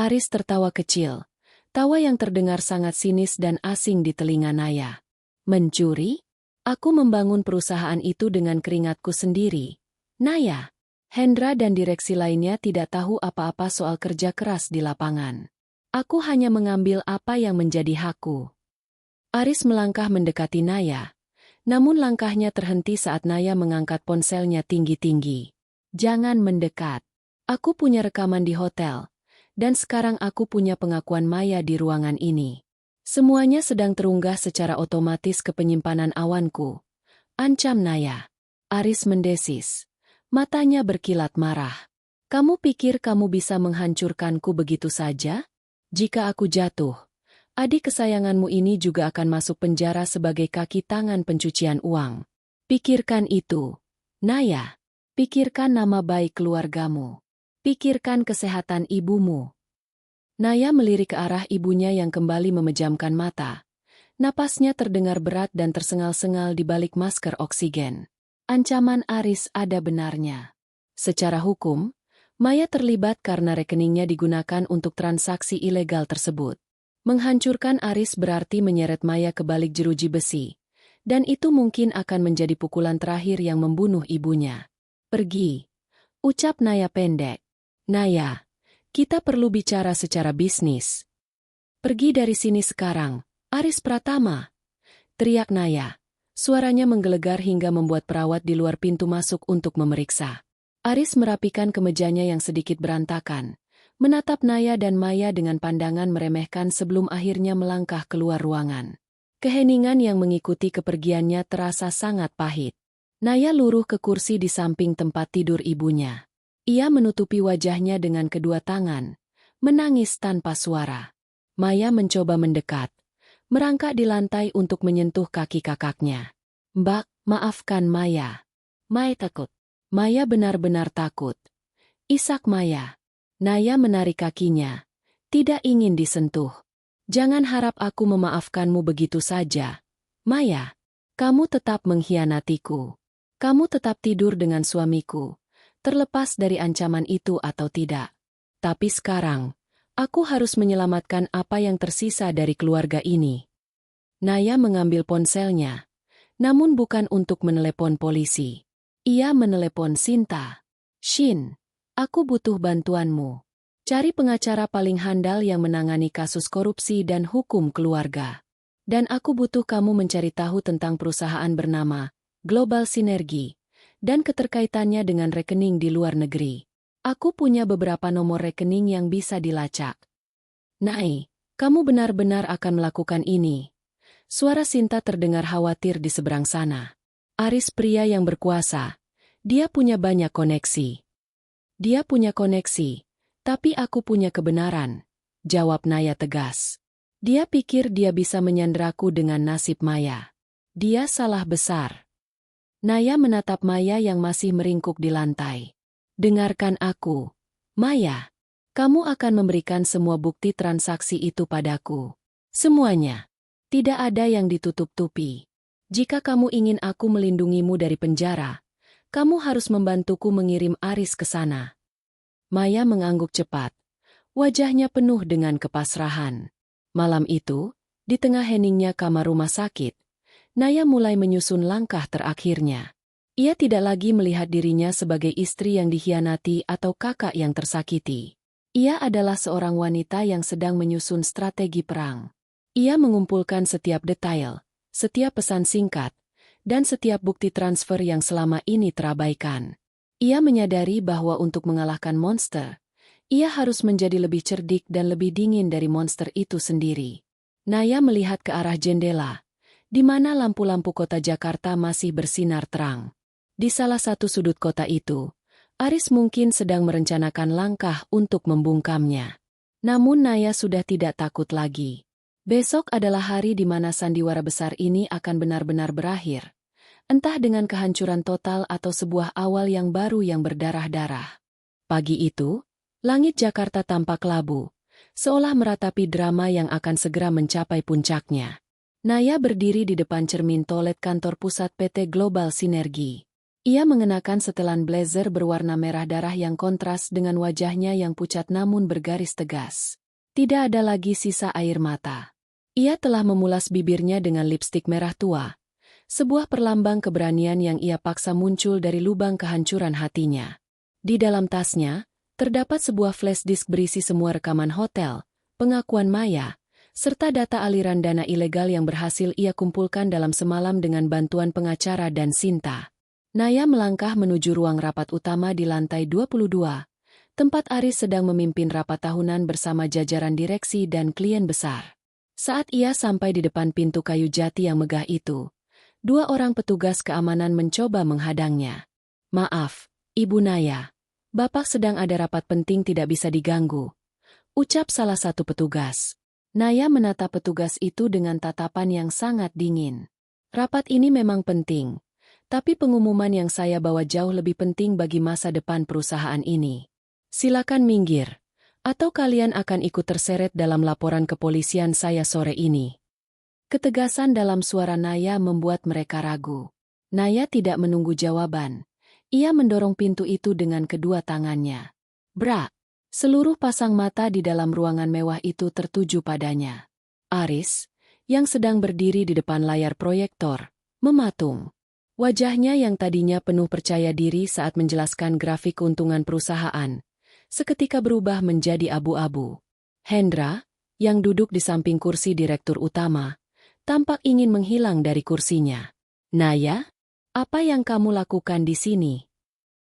Aris tertawa kecil, tawa yang terdengar sangat sinis dan asing di telinga Naya. Mencuri? Aku membangun perusahaan itu dengan keringatku sendiri. Naya, Hendra dan direksi lainnya tidak tahu apa-apa soal kerja keras di lapangan. Aku hanya mengambil apa yang menjadi hakku. Aris melangkah mendekati Naya, namun langkahnya terhenti saat Naya mengangkat ponselnya tinggi-tinggi. Jangan mendekat. Aku punya rekaman di hotel, dan sekarang aku punya pengakuan Maya di ruangan ini. Semuanya sedang terunggah secara otomatis ke penyimpanan awanku. Ancam Naya. Aris mendesis. Matanya berkilat marah. Kamu pikir kamu bisa menghancurkanku begitu saja? Jika aku jatuh, adik kesayanganmu ini juga akan masuk penjara sebagai kaki tangan pencucian uang. Pikirkan itu, Naya. Pikirkan nama baik keluargamu. Pikirkan kesehatan ibumu. Naya melirik ke arah ibunya yang kembali memejamkan mata. Napasnya terdengar berat dan tersengal-sengal di balik masker oksigen. Ancaman Aris ada benarnya. Secara hukum, Maya terlibat karena rekeningnya digunakan untuk transaksi ilegal tersebut. Menghancurkan Aris berarti menyeret Maya ke balik jeruji besi, dan itu mungkin akan menjadi pukulan terakhir yang membunuh ibunya. Pergi, ucap Naya pendek. Naya, kita perlu bicara secara bisnis. Pergi dari sini sekarang, Aris Pratama, teriak Naya. Suaranya menggelegar hingga membuat perawat di luar pintu masuk untuk memeriksa. Aris merapikan kemejanya yang sedikit berantakan, menatap Naya dan Maya dengan pandangan meremehkan sebelum akhirnya melangkah keluar ruangan. Keheningan yang mengikuti kepergiannya terasa sangat pahit. Naya luruh ke kursi di samping tempat tidur ibunya. Ia menutupi wajahnya dengan kedua tangan, menangis tanpa suara. Maya mencoba mendekat, merangkak di lantai untuk menyentuh kaki kakaknya. Mbak, maafkan Maya. Maya takut. Maya benar-benar takut. Isak Maya. Naya menarik kakinya. Tidak ingin disentuh. Jangan harap aku memaafkanmu begitu saja. Maya, kamu tetap mengkhianatiku. Kamu tetap tidur dengan suamiku, terlepas dari ancaman itu atau tidak. Tapi sekarang, aku harus menyelamatkan apa yang tersisa dari keluarga ini. Naya mengambil ponselnya, namun bukan untuk menelepon polisi. Ia menelepon Sinta. Shin, aku butuh bantuanmu. Cari pengacara paling handal yang menangani kasus korupsi dan hukum keluarga. Dan aku butuh kamu mencari tahu tentang perusahaan bernama Global Sinergi dan keterkaitannya dengan rekening di luar negeri. Aku punya beberapa nomor rekening yang bisa dilacak. Nai, kamu benar-benar akan melakukan ini. Suara Sinta terdengar khawatir di seberang sana. Aris pria yang berkuasa. Dia punya banyak koneksi. Dia punya koneksi, tapi aku punya kebenaran, jawab Naya tegas. Dia pikir dia bisa menyanderaku dengan nasib Maya. Dia salah besar. Naya menatap Maya yang masih meringkuk di lantai. Dengarkan aku. Maya, kamu akan memberikan semua bukti transaksi itu padaku. Semuanya. Tidak ada yang ditutup-tupi. Jika kamu ingin aku melindungimu dari penjara, kamu harus membantuku mengirim Aris ke sana. Maya mengangguk cepat. Wajahnya penuh dengan kepasrahan. Malam itu, di tengah heningnya kamar rumah sakit, Naya mulai menyusun langkah terakhirnya. Ia tidak lagi melihat dirinya sebagai istri yang dikhianati atau kakak yang tersakiti. Ia adalah seorang wanita yang sedang menyusun strategi perang. Ia mengumpulkan setiap detail, setiap pesan singkat, dan setiap bukti transfer yang selama ini terabaikan. Ia menyadari bahwa untuk mengalahkan monster, ia harus menjadi lebih cerdik dan lebih dingin dari monster itu sendiri. Naya melihat ke arah jendela, di mana lampu-lampu kota Jakarta masih bersinar terang. Di salah satu sudut kota itu, Aris mungkin sedang merencanakan langkah untuk membungkamnya. Namun Naya sudah tidak takut lagi. Besok adalah hari di mana sandiwara besar ini akan benar-benar berakhir. Entah dengan kehancuran total atau sebuah awal yang baru yang berdarah-darah. Pagi itu, langit Jakarta tampak labu, seolah meratapi drama yang akan segera mencapai puncaknya. Naya berdiri di depan cermin toilet kantor pusat PT Global Sinergi. Ia mengenakan setelan blazer berwarna merah darah yang kontras dengan wajahnya yang pucat namun bergaris tegas. Tidak ada lagi sisa air mata. Ia telah memulas bibirnya dengan lipstik merah tua, sebuah perlambang keberanian yang ia paksa muncul dari lubang kehancuran hatinya. Di dalam tasnya, terdapat sebuah flash disk berisi semua rekaman hotel, pengakuan Maya, serta data aliran dana ilegal yang berhasil ia kumpulkan dalam semalam dengan bantuan pengacara dan Sinta. Naya melangkah menuju ruang rapat utama di lantai 22, tempat Aris sedang memimpin rapat tahunan bersama jajaran direksi dan klien besar. Saat ia sampai di depan pintu kayu jati yang megah itu, dua orang petugas keamanan mencoba menghadangnya. "Maaf, Ibu Naya. Bapak sedang ada rapat penting tidak bisa diganggu," ucap salah satu petugas. Naya menatap petugas itu dengan tatapan yang sangat dingin. "Rapat ini memang penting, tapi pengumuman yang saya bawa jauh lebih penting bagi masa depan perusahaan ini. Silakan minggir, atau kalian akan ikut terseret dalam laporan kepolisian saya sore ini." Ketegasan dalam suara Naya membuat mereka ragu. Naya tidak menunggu jawaban. Ia mendorong pintu itu dengan kedua tangannya. Brak! Seluruh pasang mata di dalam ruangan mewah itu tertuju padanya. Aris, yang sedang berdiri di depan layar proyektor, mematung. Wajahnya yang tadinya penuh percaya diri saat menjelaskan grafik keuntungan perusahaan, seketika berubah menjadi abu-abu. Hendra, yang duduk di samping kursi direktur utama, tampak ingin menghilang dari kursinya. "Naya? Apa yang kamu lakukan di sini?"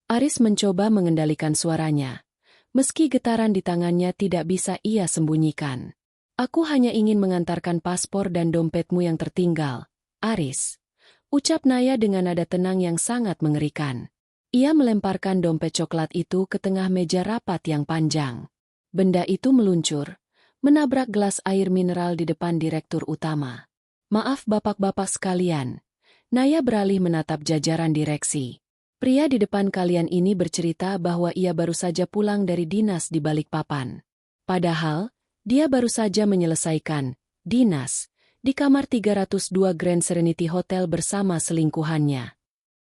Aris mencoba mengendalikan suaranya. Meski getaran di tangannya tidak bisa ia sembunyikan. "Aku hanya ingin mengantarkan paspor dan dompetmu yang tertinggal, Aris," ucap Naya dengan nada tenang yang sangat mengerikan. Ia melemparkan dompet coklat itu ke tengah meja rapat yang panjang. Benda itu meluncur, menabrak gelas air mineral di depan direktur utama. "Maaf bapak-bapak sekalian." Naya beralih menatap jajaran direksi. "Pria di depan kalian ini bercerita bahwa ia baru saja pulang dari dinas di Balikpapan. Padahal, dia baru saja menyelesaikan dinas di kamar 302 Grand Serenity Hotel bersama selingkuhannya."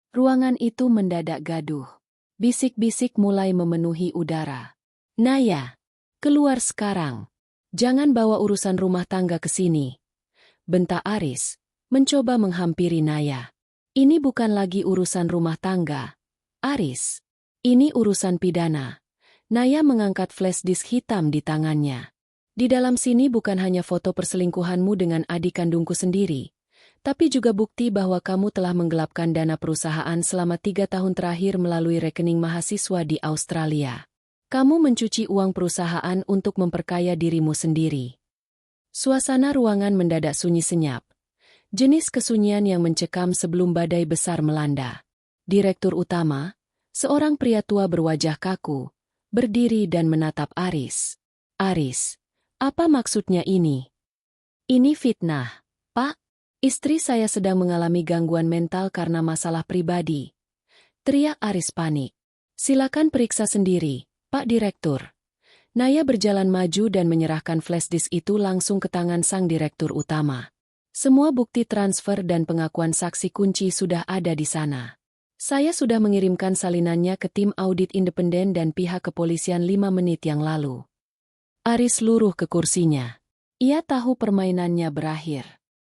Ruangan itu mendadak gaduh. Bisik-bisik mulai memenuhi udara. "Naya, keluar sekarang. Jangan bawa urusan rumah tangga ke sini," bentak Aris, mencoba menghampiri Naya. "Ini bukan lagi urusan rumah tangga, Aris. Ini urusan pidana." Naya mengangkat flash disk hitam di tangannya. "Di dalam sini bukan hanya foto perselingkuhanmu dengan adik kandungku sendiri, tapi juga bukti bahwa kamu telah menggelapkan dana perusahaan selama 3 tahun terakhir melalui rekening mahasiswa di Australia. Kamu mencuci uang perusahaan untuk memperkaya dirimu sendiri." Suasana ruangan mendadak sunyi senyap. Jenis kesunyian yang mencekam sebelum badai besar melanda. Direktur utama, seorang pria tua berwajah kaku, berdiri dan menatap Aris. "Aris, apa maksudnya ini?" "Ini fitnah, Pak." Istri saya sedang mengalami gangguan mental karena masalah pribadi. Teriak Aris panik. Silakan periksa sendiri, Pak Direktur. Naya berjalan maju dan menyerahkan flash disk itu langsung ke tangan sang direktur utama. Semua bukti transfer dan pengakuan saksi kunci sudah ada di sana. Saya sudah mengirimkan salinannya ke tim audit independen dan pihak kepolisian 5 menit yang lalu. Aris luruh ke kursinya. Ia tahu permainannya berakhir.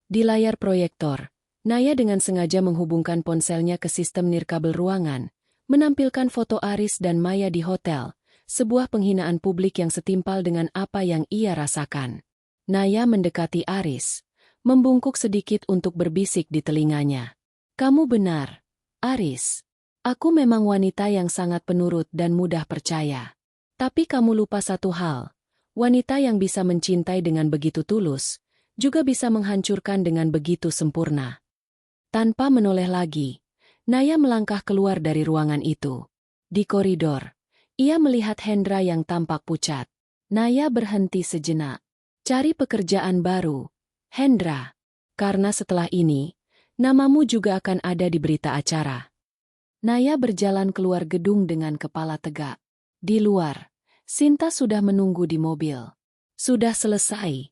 Di layar proyektor, Naya dengan sengaja menghubungkan ponselnya ke sistem nirkabel ruangan, menampilkan foto Aris dan Maya di hotel, sebuah penghinaan publik yang setimpal dengan apa yang ia rasakan. Naya mendekati Aris, membungkuk sedikit untuk berbisik di telinganya. Kamu benar, Aris. Aku memang wanita yang sangat penurut dan mudah percaya. Tapi kamu lupa satu hal. Wanita yang bisa mencintai dengan begitu tulus, juga bisa menghancurkan dengan begitu sempurna. Tanpa menoleh lagi, Naya melangkah keluar dari ruangan itu. Di koridor, ia melihat Hendra yang tampak pucat. Naya berhenti sejenak. Cari pekerjaan baru, Hendra. Karena setelah ini, namamu juga akan ada di berita acara. Naya berjalan keluar gedung dengan kepala tegak. Di luar, Sinta sudah menunggu di mobil. Sudah selesai?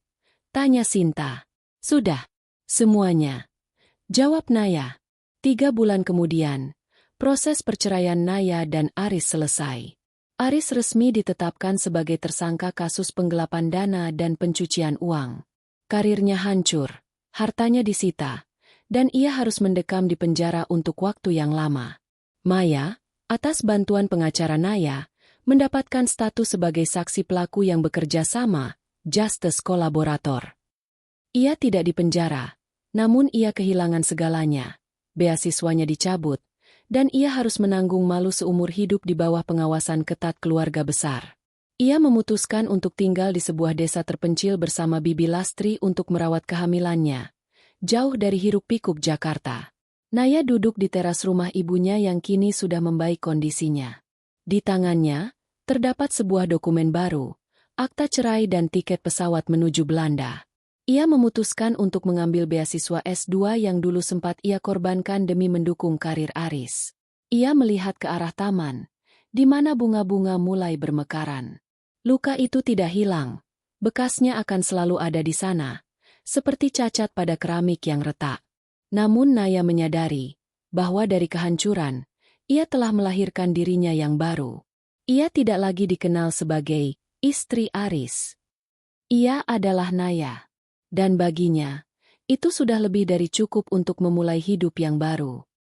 Tanya Sinta. Sudah. Semuanya. Jawab Naya. 3 bulan kemudian, proses perceraian Naya dan Aris selesai. Aris resmi ditetapkan sebagai tersangka kasus penggelapan dana dan pencucian uang. Karirnya hancur, hartanya disita, dan ia harus mendekam di penjara untuk waktu yang lama. Maya, atas bantuan pengacara Naya, mendapatkan status sebagai saksi pelaku yang bekerja sama, justice kolaborator. Ia tidak dipenjara, namun ia kehilangan segalanya. Beasiswanya dicabut, dan ia harus menanggung malu seumur hidup di bawah pengawasan ketat keluarga besar. Ia memutuskan untuk tinggal di sebuah desa terpencil bersama Bibi Lastri untuk merawat kehamilannya, jauh dari hiruk-pikuk Jakarta. Naya duduk di teras rumah ibunya yang kini sudah membaik kondisinya. Di tangannya, terdapat sebuah dokumen baru, akta cerai dan tiket pesawat menuju Belanda. Ia memutuskan untuk mengambil beasiswa S2 yang dulu sempat ia korbankan demi mendukung karir Aris. Ia melihat ke arah taman, di mana bunga-bunga mulai bermekaran. Luka itu tidak hilang, bekasnya akan selalu ada di sana, seperti cacat pada keramik yang retak. Namun Naya menyadari bahwa dari kehancuran, ia telah melahirkan dirinya yang baru. Ia tidak lagi dikenal sebagai istri Aris. Ia adalah Naya. Dan baginya, itu sudah lebih dari cukup untuk memulai hidup yang baru.